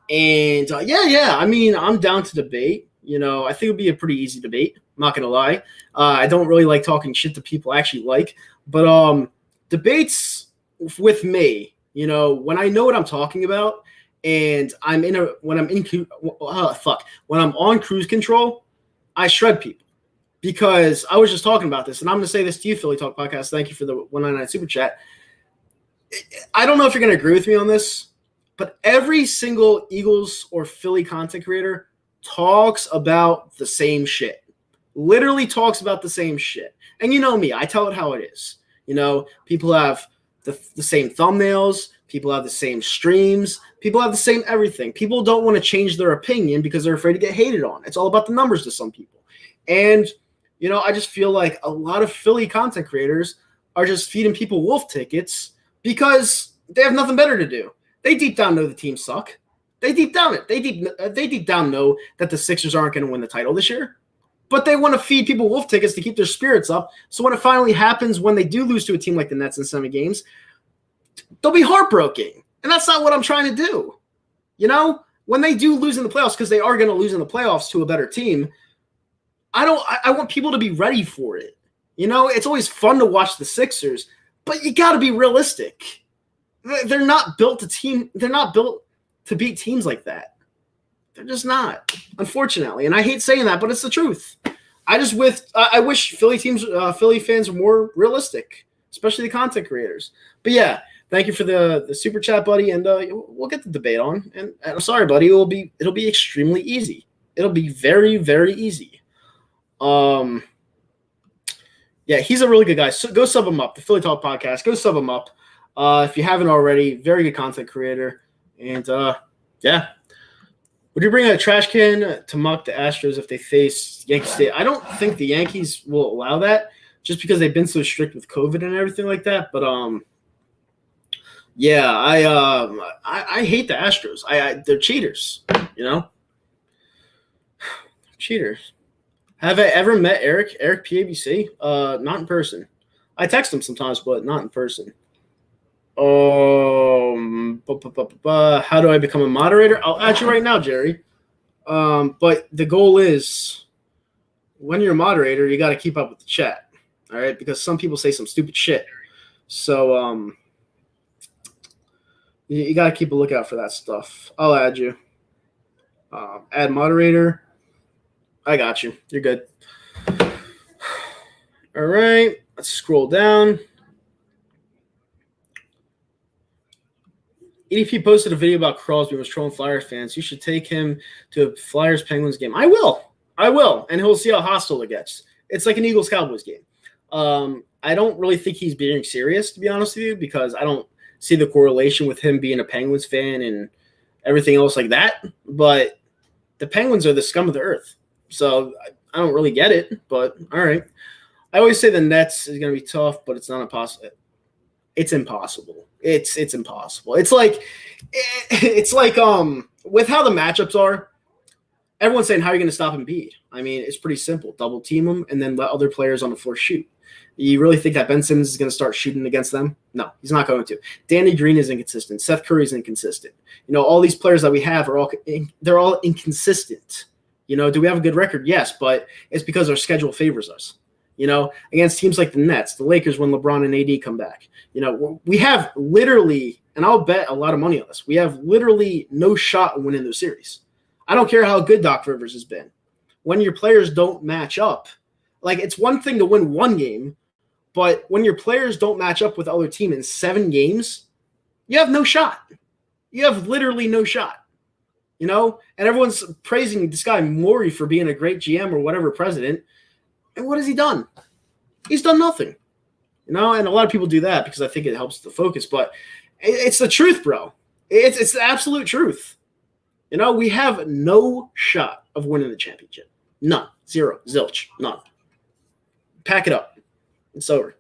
And, yeah, I mean, I'm down to debate. I think it would be a pretty easy debate. I'm not going to lie. I don't really like talking shit to people I actually like. But debates with me, when I know what I'm talking about and when I'm on cruise control, I shred people. Because I was just talking about this, and I'm going to say this to you, Philly Talk Podcast. Thank you for the 199 super chat. I don't know if you're going to agree with me on this, but every single Eagles or Philly content creator talks about the same shit. Literally talks about the same shit. And you know me, I tell it how it is. People have the same thumbnails. People have the same streams. People have the same everything. People don't want to change their opinion because they're afraid to get hated on. It's all about the numbers to some people. And, I just feel like a lot of Philly content creators are just feeding people wolf tickets because they have nothing better to do. They deep down know the team suck. They deep down know that the Sixers aren't going to win the title this year. But they want to feed people wolf tickets to keep their spirits up. So when it finally happens, when they do lose to a team like the Nets in 7 games, they'll be heartbroken. And that's not what I'm trying to do. When they do lose in the playoffs, because they are going to lose in the playoffs to a better team, I want people to be ready for it. It's always fun to watch the Sixers, but you got to be realistic. They're not built to beat teams like that. They're just not, unfortunately. And I hate saying that, but it's the truth. I wish Philly fans were more realistic, especially the content creators. But yeah, thank you for the super chat, buddy, and we'll get the debate on. And I'm sorry, buddy, it'll be extremely easy. It'll be very, very easy. Yeah, he's a really good guy. So go sub him up. The Philly Talk Podcast. Go sub him up. If you haven't already, very good content creator. And yeah, Would you bring a trash can to mock the Astros if they face Yankee State? I don't think the Yankees will allow that just because they've been so strict with COVID and everything like that. But yeah, I hate the Astros. They're cheaters, you know? Cheaters. Have I ever met Eric PABC? Not in person. I text him sometimes, but not in person. How do I become a moderator? I'll add you right now, Jerry. But the goal is when you're a moderator, you got to keep up with the chat, all right? Because some people say some stupid shit. So you got to keep a lookout for that stuff. I'll add you. Add moderator. I got you. You're good. All right. Let's scroll down. EDP posted a video about Crosby was trolling Flyers fans. You should take him to a Flyers-Penguins game. I will. And he'll see how hostile it gets. It's like an Eagles-Cowboys game. I don't really think he's being serious, to be honest with you, because I don't see the correlation with him being a Penguins fan and everything else like that. But the Penguins are the scum of the earth. So I don't really get it, but all right. I always say the Nets is going to be tough, but it's not impossible. It's impossible. It's impossible. It's like with how the matchups are, everyone's saying, how are you going to stop Embiid? I mean, it's pretty simple. Double team them and then let other players on the floor shoot. You really think that Ben Simmons is going to start shooting against them? No, he's not going to. Danny Green is inconsistent. Seth Curry is inconsistent. All these players that we have they're all inconsistent. Do we have a good record? Yes, but it's because our schedule favors us. Against teams like the Nets, the Lakers when LeBron and AD come back. We have literally, and I'll bet a lot of money on this, we have literally no shot in winning those series. I don't care how good Doc Rivers has been. When your players don't match up, like it's one thing to win one game, but when your players don't match up with other team in 7 games, you have no shot. You have literally no shot. And everyone's praising this guy Morey for being a great GM or whatever president. And what has he done? He's done nothing. And a lot of people do that because I think it helps the focus. But it's the truth, bro. It's the absolute truth. We have no shot of winning the championship. None. Zero. Zilch. None. Pack it up. It's over.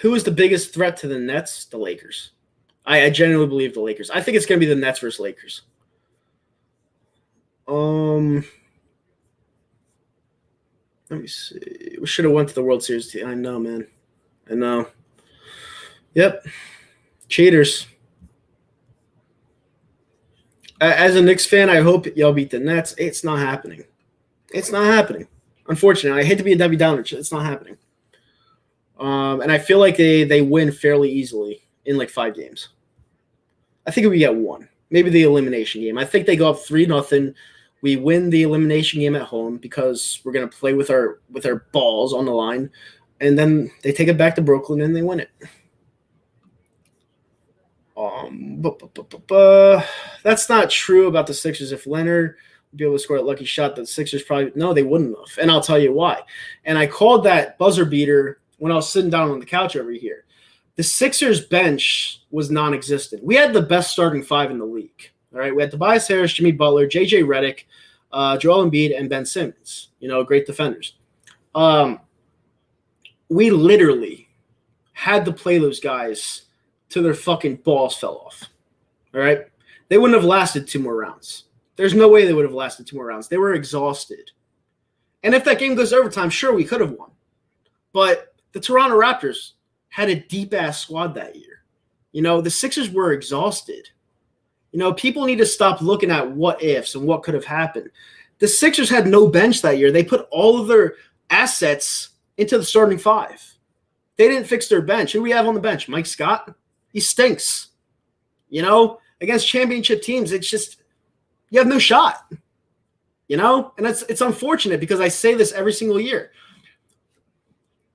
Who is the biggest threat to the Nets? The Lakers. I genuinely believe the Lakers. I think it's going to be the Nets versus Lakers. Let me see. We should have went to the World Series. I know, man. I know. Yep. Cheaters. As a Knicks fan, I hope y'all beat the Nets. It's not happening. It's not happening. Unfortunately, I hate to be a Debbie Downer. It's not happening. And I feel like they win fairly easily in like 5 games. I think we get 1. Maybe the elimination game. I think they go up 3-0. We win the elimination game at home because we're going to play with our balls on the line. And then they take it back to Brooklyn and they win it. That's not true about the Sixers. If Leonard would be able to score a lucky shot, the Sixers probably – no, they wouldn't have. And I'll tell you why. And I called that buzzer beater when I was sitting down on the couch over here. The Sixers bench was non-existent. We had the best starting 5 in the league. All right, we had Tobias Harris, Jimmy Butler, J.J. Redick, Joel Embiid, and Ben Simmons. Great defenders. We literally had to play those guys till their fucking balls fell off. All right? They wouldn't have lasted 2 more rounds. There's no way they would have lasted 2 more rounds. They were exhausted. And if that game goes overtime, sure, we could have won. But the Toronto Raptors had a deep-ass squad that year. The Sixers were exhausted. People need to stop looking at what ifs and what could have happened. The Sixers had no bench that year. They put all of their assets into the starting 5. They didn't fix their bench. Who do we have on the bench? Mike Scott? He stinks. Against championship teams, it's just you have no shot. And it's unfortunate because I say this every single year.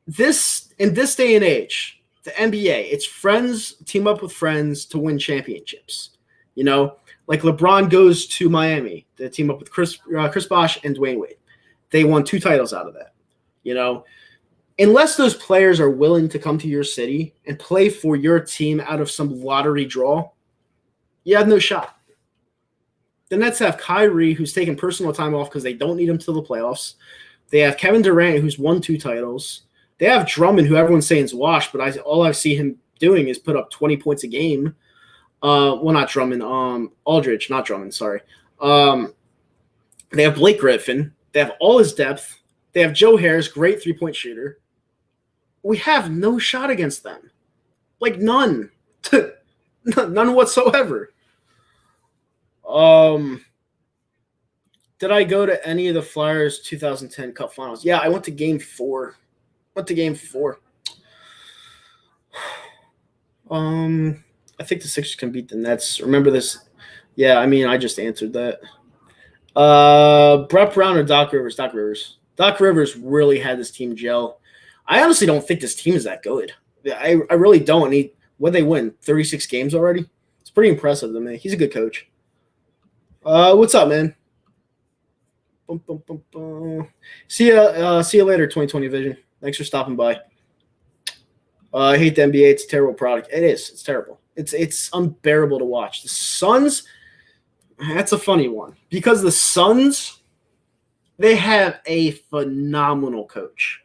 In this day and age, the NBA, it's friends team up with friends to win championships. Like LeBron goes to Miami to team up with Chris Bosh and Dwayne Wade. They won 2 titles out of that. unless those players are willing to come to your city and play for your team out of some lottery draw, you have no shot. The Nets have Kyrie, who's taking personal time off because they don't need him till the playoffs. They have Kevin Durant, who's won 2 titles. They have Drummond, who everyone's saying is washed, but all I see him doing is put up 20 points a game. Well, not Drummond. Aldridge, not Drummond, sorry. They have Blake Griffin. They have all his depth. They have Joe Harris, great three-point shooter. We have no shot against them. Like, none. None whatsoever. Did I go to any of the Flyers 2010 Cup Finals? Yeah, I went to Game 4. I think the Sixers can beat the Nets. Remember this? Yeah, I mean, I just answered that. Brett Brown or Doc Rivers? Doc Rivers. Doc Rivers really had this team gel. I honestly don't think this team is that good. I really don't. What they win? 36 games already? It's pretty impressive to me. He's a good coach. What's up, man? Boom, boom, boom, boom. See you later, 2020 Vision. Thanks for stopping by. I hate the NBA. It's a terrible product. It is. It's terrible. It's unbearable to watch. The Suns, that's a funny one. Because the Suns, they have a phenomenal coach.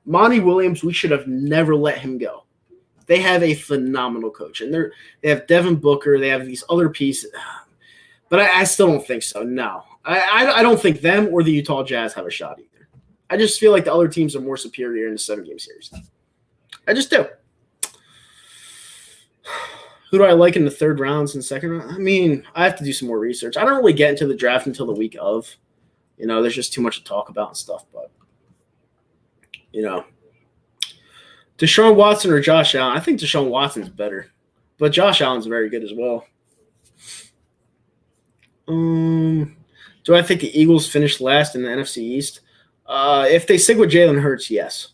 Monty Williams, we should have never let him go. They have a phenomenal coach. And they have Devin Booker. They have these other pieces. But I still don't think so. No. I don't think them or the Utah Jazz have a shot either. I just feel like the other teams are more superior in the 7-game series. I just do. Who do I like in the third rounds and second round? I mean, I have to do some more research. I don't really get into the draft until the week of. There's just too much to talk about and stuff. But, Deshaun Watson or Josh Allen? I think Deshaun Watson's better. But Josh Allen's very good as well. Do I think the Eagles finish last in the NFC East? If they stick with Jalen Hurts, yes.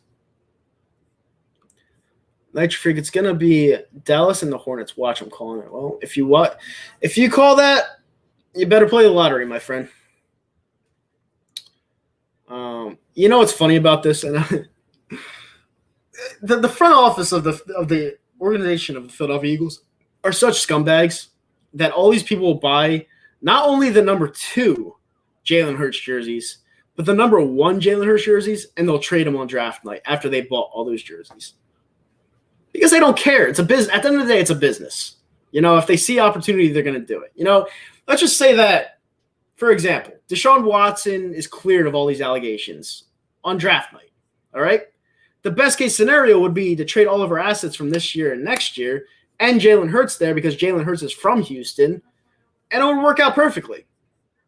Nitro Freak, it's going to be Dallas and the Hornets. Watch, I'm calling it. Well, if you call that, you better play the lottery, my friend. You know what's funny about this? And the front office of the organization of the Philadelphia Eagles are such scumbags that all these people will buy not only the number 2 Jalen Hurts jerseys, but the number 1 Jalen Hurts jerseys, and they'll trade them on draft night after they bought all those jerseys. Because they don't care. It's a business. At the end of the day, it's a business. If they see opportunity, they're going to do it. Let's just say that, for example, Deshaun Watson is cleared of all these allegations on draft night. All right? The best case scenario would be to trade all of our assets from this year and next year and Jalen Hurts there because Jalen Hurts is from Houston, and it would work out perfectly.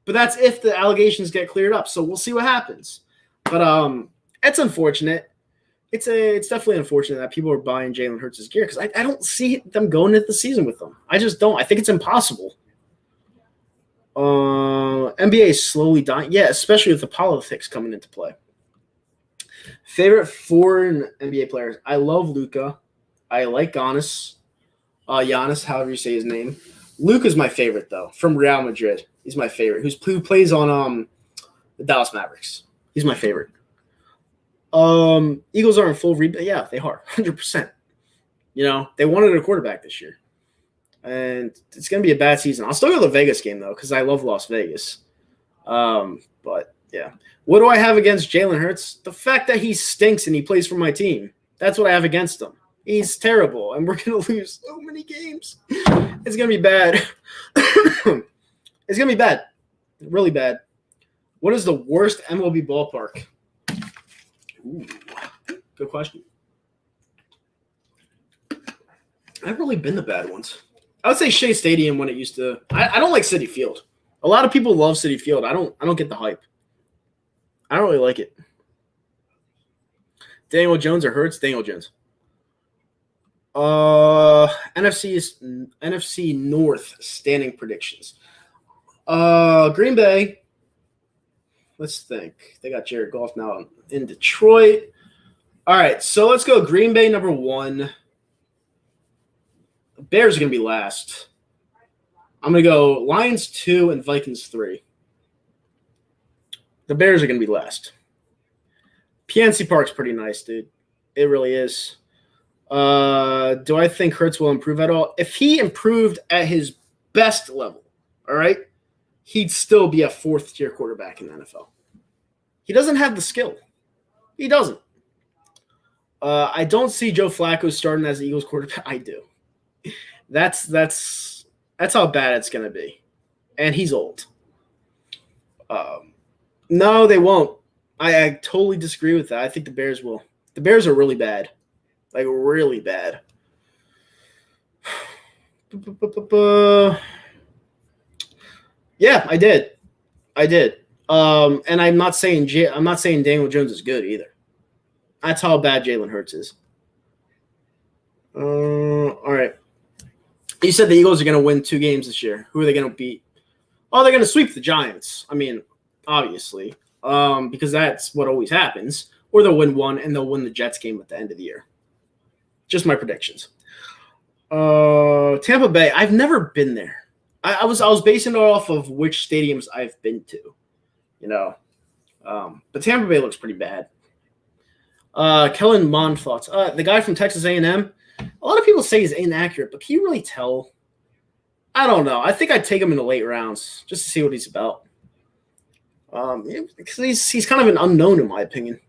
But that's if the allegations get cleared up. So we'll see what happens. But it's unfortunate. It's definitely unfortunate that people are buying Jalen Hurts' gear because I don't see them going into the season with them. I just don't. I think it's impossible. NBA is slowly dying. Yeah, especially with the politics coming into play. Favorite foreign NBA players. I love Luka. I like Giannis, however you say his name. Luka's my favorite, though, from Real Madrid. He's my favorite. Who plays on the Dallas Mavericks. He's my favorite. Eagles are in full rebuild. Yeah, they are, 100%. They wanted a quarterback this year. And it's going to be a bad season. I'll still go to the Vegas game, though, because I love Las Vegas. But, yeah. What do I have against Jalen Hurts? The fact that he stinks and he plays for my team. That's what I have against him. He's terrible, and we're going to lose so many games. It's going to be bad. It's going to be bad. Really bad. What is the worst MLB ballpark? Ooh, good question. I've really been to bad ones. I would say Shea Stadium when it used to. I don't like Citi Field. A lot of people love Citi Field. I don't get the hype. I don't really like it. Daniel Jones or Hurts? Daniel Jones. NFC North standing predictions. Green Bay. Let's think. They got Jared Goff now in Detroit. All right, so let's go Green Bay number 1. Bears are going to be last. I'm going to go Lions 2 and Vikings 3. The Bears are going to be last. PNC Park's pretty nice, dude. It really is. Do I think Hurts will improve at all? If he improved at his best level, all right, he'd still be a fourth-tier quarterback in the NFL. He doesn't have the skill. He doesn't. I don't see Joe Flacco starting as the Eagles quarterback. I do. That's how bad it's going to be. And he's old. No, they won't. I totally disagree with that. I think the Bears will. The Bears are really bad. Like, really bad. Yeah, I did. And I'm not saying Daniel Jones is good either. That's how bad Jalen Hurts is. All right. You said the Eagles are going to win 2 games this year. Who are they going to beat? Oh, they're going to sweep the Giants. I mean, obviously, because that's what always happens. Or they'll win 1, and they'll win the Jets game at the end of the year. Just my predictions. Tampa Bay, I've never been there. I was basing it off of which stadiums I've been to, But Tampa Bay looks pretty bad. Kellen Mond thoughts. The guy from Texas A&M, a lot of people say he's inaccurate, but can you really tell? I don't know. I think I'd take him in the late rounds just to see what he's about. Because he's kind of an unknown in my opinion.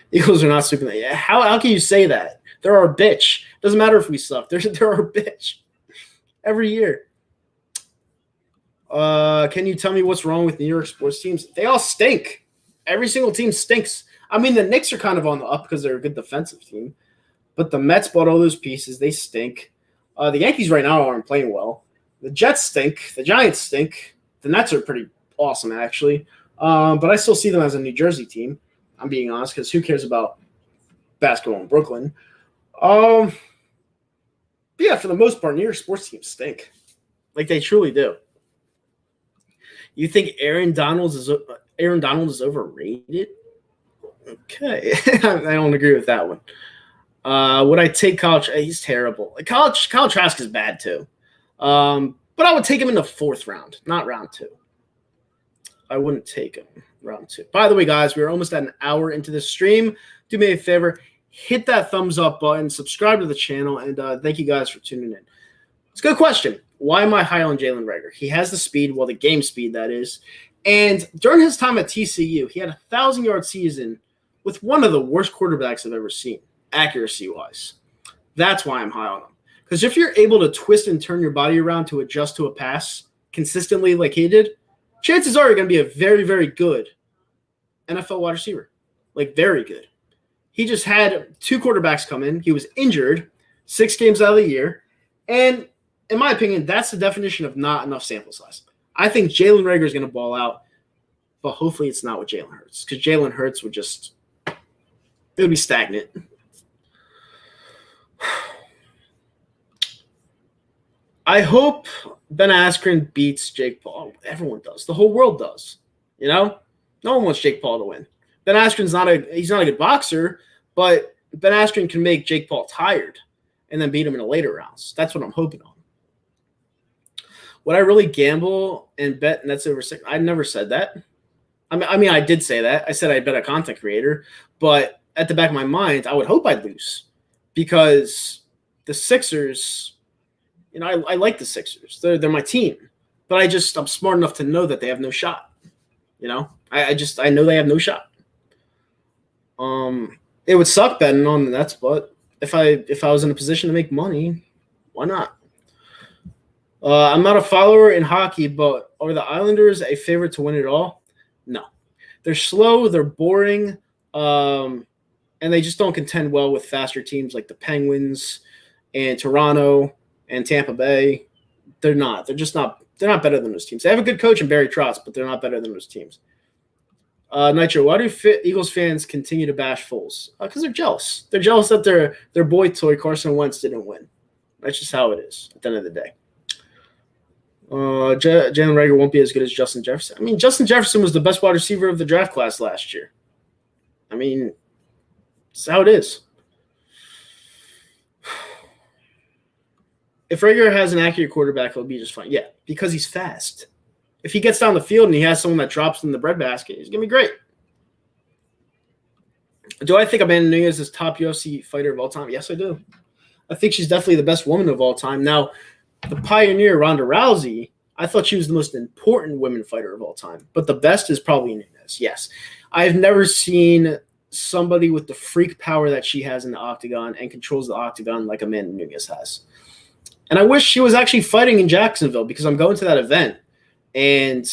Eagles are not sweeping that. How can you say that? They're our bitch. Doesn't matter if we suck. They're our bitch every year. Can you tell me what's wrong with New York sports teams? They all stink. Every single team stinks. I mean, the Knicks are kind of on the up because they're a good defensive team. But the Mets bought all those pieces. They stink. The Yankees right now aren't playing well. The Jets stink. The Giants stink. The Nets are pretty awesome, actually. But I still see them as a New Jersey team. I'm being honest, because who cares about basketball in Brooklyn? Yeah, for the most part, New York sports teams stink. Like, they truly do. You think Aaron Donald is overrated? Okay. I don't agree with that one. Would I take Kyle? He's terrible. Like, Kyle Trask is bad, too. But I would take him in the 4th round, not round 2. I wouldn't take him round 2. By the way, guys, we're almost at an hour into this stream. Do me a favor, hit that thumbs up button, subscribe to the channel, and thank you guys for tuning in. It's a good question. Why am I high on Jalen Reagor? He has the speed, well, the game speed, that is. And during his time at TCU, he had a 1,000-yard season with one of the worst quarterbacks I've ever seen, accuracy-wise. That's why I'm high on him. Because if you're able to twist and turn your body around to adjust to a pass consistently like he did, chances are you're going to be a very, very good NFL wide receiver. Like, very good. He just had 2 quarterbacks come in. He was injured 6 games out of the year. And in my opinion, that's the definition of not enough sample size. I think Jalen Reagor is going to ball out, but hopefully it's not with Jalen Hurts, because Jalen Hurts would just – it would be stagnant. I hope Ben Askren beats Jake Paul. Everyone does. The whole world does. No one wants Jake Paul to win. Ben Askren's not a good boxer, but Ben Askren can make Jake Paul tired and then beat him in the later rounds. That's what I'm hoping on. Would I really gamble and bet Nets over 6? I never said that. I mean, I did say that. I said I'd bet a content creator, but at the back of my mind, I would hope I'd lose, because the Sixers, I like the Sixers. They're my team, but I'm smart enough to know that they have no shot. I know they have no shot. It would suck betting on the Nets, but if I was in a position to make money, why not? I'm not a follower in hockey, but are the Islanders a favorite to win it all? No. They're slow, they're boring, and they just don't contend well with faster teams like the Penguins and Toronto and Tampa Bay. They're not. They're not better than those teams. They have a good coach in Barry Trotz, but they're not better than those teams. Nitro, why do Eagles fans continue to bash Foles? Because they're jealous. They're jealous that their boy toy Carson Wentz didn't win. That's just how it is at the end of the day. Jalen Reagor won't be as good as Justin Jefferson. I mean, Justin Jefferson was the best wide receiver of the draft class last year. I mean, that's how it is. If Reagor has an accurate quarterback, he'll be just fine. Yeah, because he's fast. If he gets down the field and he has someone that drops in the breadbasket, he's going to be great. Do I think Amanda Nunes is top UFC fighter of all time? Yes, I do. I think she's definitely the best woman of all time. Now, the pioneer Ronda Rousey, I thought she was the most important women fighter of all time. But the best is probably Nunes. Yes. I've never seen somebody with the freak power that she has in the octagon and controls the octagon like Amanda Nunes has. And I wish she was actually fighting in Jacksonville because I'm going to that event and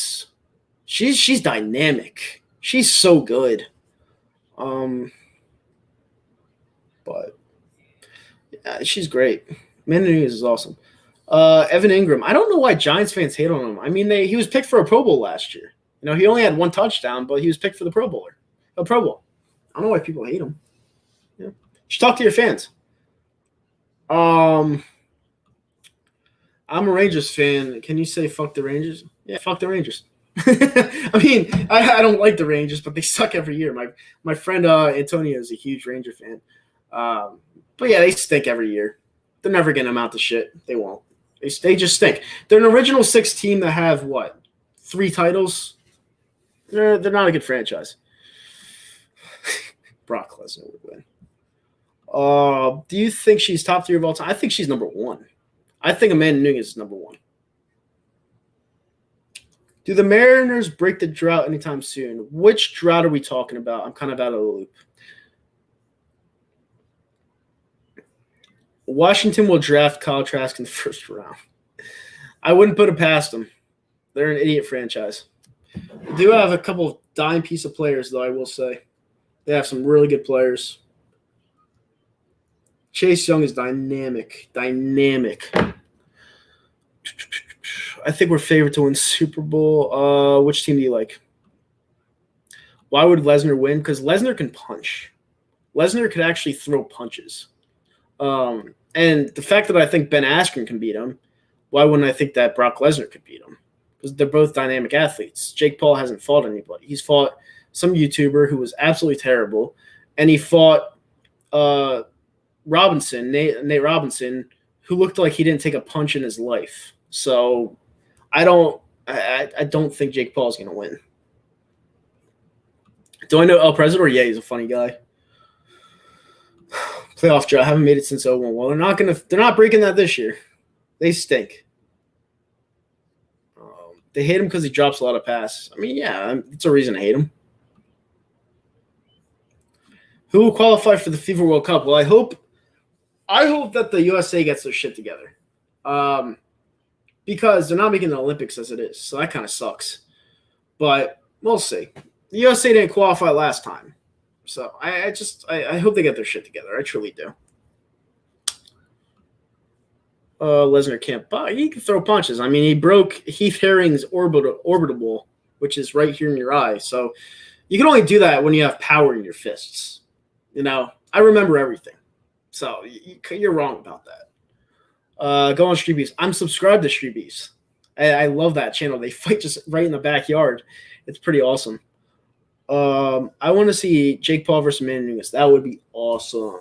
she's dynamic. She's so good. But yeah, she's great. Amanda Nunes is awesome. Evan Ingram. I don't know why Giants fans hate on him. I mean, he was picked for a Pro Bowl last year. You know, he only had one touchdown, but he was picked for the Pro Bowl. I don't know why people hate him. Yeah. You should talk to your fans. I'm a Rangers fan. Can you say fuck the Rangers? Yeah, fuck the Rangers. I mean, I don't like the Rangers, but they suck every year. My friend Antonio is a huge Ranger fan. But yeah, they stink every year. They're never going to amount to shit. They won't. They just stink. They're an original six team that have, 3 titles? They're not a good franchise. Brock Lesnar would win. Do you think she's top 3 of all time? I think she's number 1. I think Amanda Nunes is number 1. Do the Mariners break the drought anytime soon? Which drought are we talking about? I'm kind of out of the loop. Washington will draft Kyle Trask in the first round. I wouldn't put it past them. They're an idiot franchise. They do have a couple of dime piece of players, though, I will say. They have some really good players. Chase Young is dynamic. I think we're favored to win Super Bowl. Which team do you like? Why would Lesnar win? Because Lesnar can punch. Lesnar could actually throw punches. And the fact that I think Ben Askren can beat him, why wouldn't I think that Brock Lesnar could beat him? Because they're both dynamic athletes. Jake Paul hasn't fought anybody. He's fought some YouTuber who was absolutely terrible, and he fought Nate Robinson, who looked like he didn't take a punch in his life. So I don't think Jake Paul is going to win. Do I know El Presidor? Yeah, he's a funny guy. Playoff draw. I haven't made it since 0-1. Well, they're not breaking that this year. They stink. They hate him because he drops a lot of passes. I mean, yeah, it's a reason to hate him. Who will qualify for the FIFA World Cup? Well, I hope that the USA gets their shit together. Because they're not making the Olympics as it is. So that kind of sucks. But we'll see. The USA didn't qualify last time. So I hope they get their shit together. I truly do. Lesnar can't buy. He can throw punches. I mean, he broke Heath Herring's orbital, which is right here in your eye. So you can only do that when you have power in your fists. You know, I remember everything. So you're wrong about that. Go on Street Beefs. I'm subscribed to Street Beefs. I love that channel. They fight just right in the backyard. It's pretty awesome. I want to see Jake Paul versus Amanda Nunes. That would be awesome.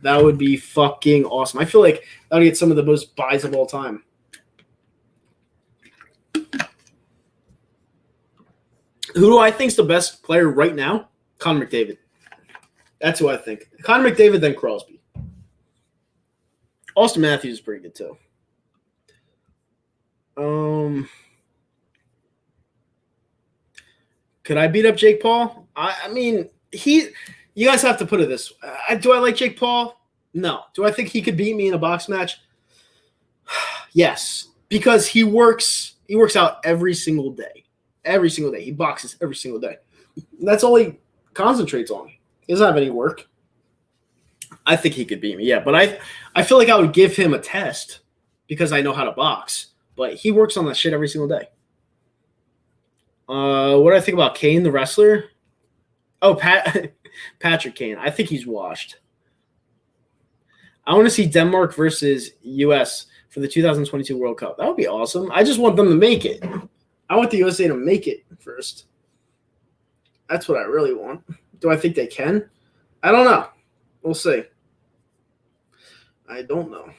That would be fucking awesome. I feel like that would get some of the most buys of all time. Who do I think is the best player right now? Conor McDavid. That's who I think. Conor McDavid, then Crosby. Austin Matthews is pretty good too. Could I beat up Jake Paul? I mean, you guys have to put it this way. Do I like Jake Paul? No. Do I think he could beat me in a box match? Yes. Because he works out every single day. Every single day. He boxes every single day. That's all he concentrates on. He doesn't have any work. I think he could beat me, yeah. But I feel like I would give him a test because I know how to box. But he works on that shit every single day. What do I think about Kane, the wrestler? Oh, Patrick Kane. I think he's washed. I want to see Denmark versus U.S. for the 2022 World Cup. That would be awesome. I just want them to make it. I want the USA to make it first. That's what I really want. Do I think they can? I don't know. We'll see. I don't know.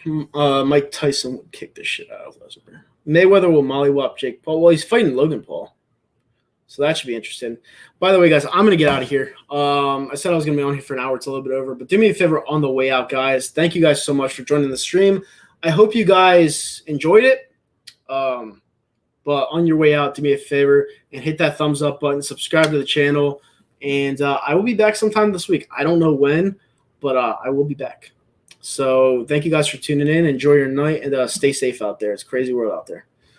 Mike Tyson would kick the shit out of Lesnar. Mayweather will mollywop Jake Paul. Well, he's fighting Logan Paul. So that should be interesting. By the way, guys, I'm going to get out of here. I said I was going to be on here for an hour. It's a little bit over. But do me a favor on the way out, guys. Thank you guys so much for joining the stream. I hope you guys enjoyed it. But on your way out, do me a favor and hit that thumbs up button. Subscribe to the channel. And I will be back sometime this week. I don't know when, but I will be back. So thank you guys for tuning in. Enjoy your night and stay safe out there. It's a crazy world out there.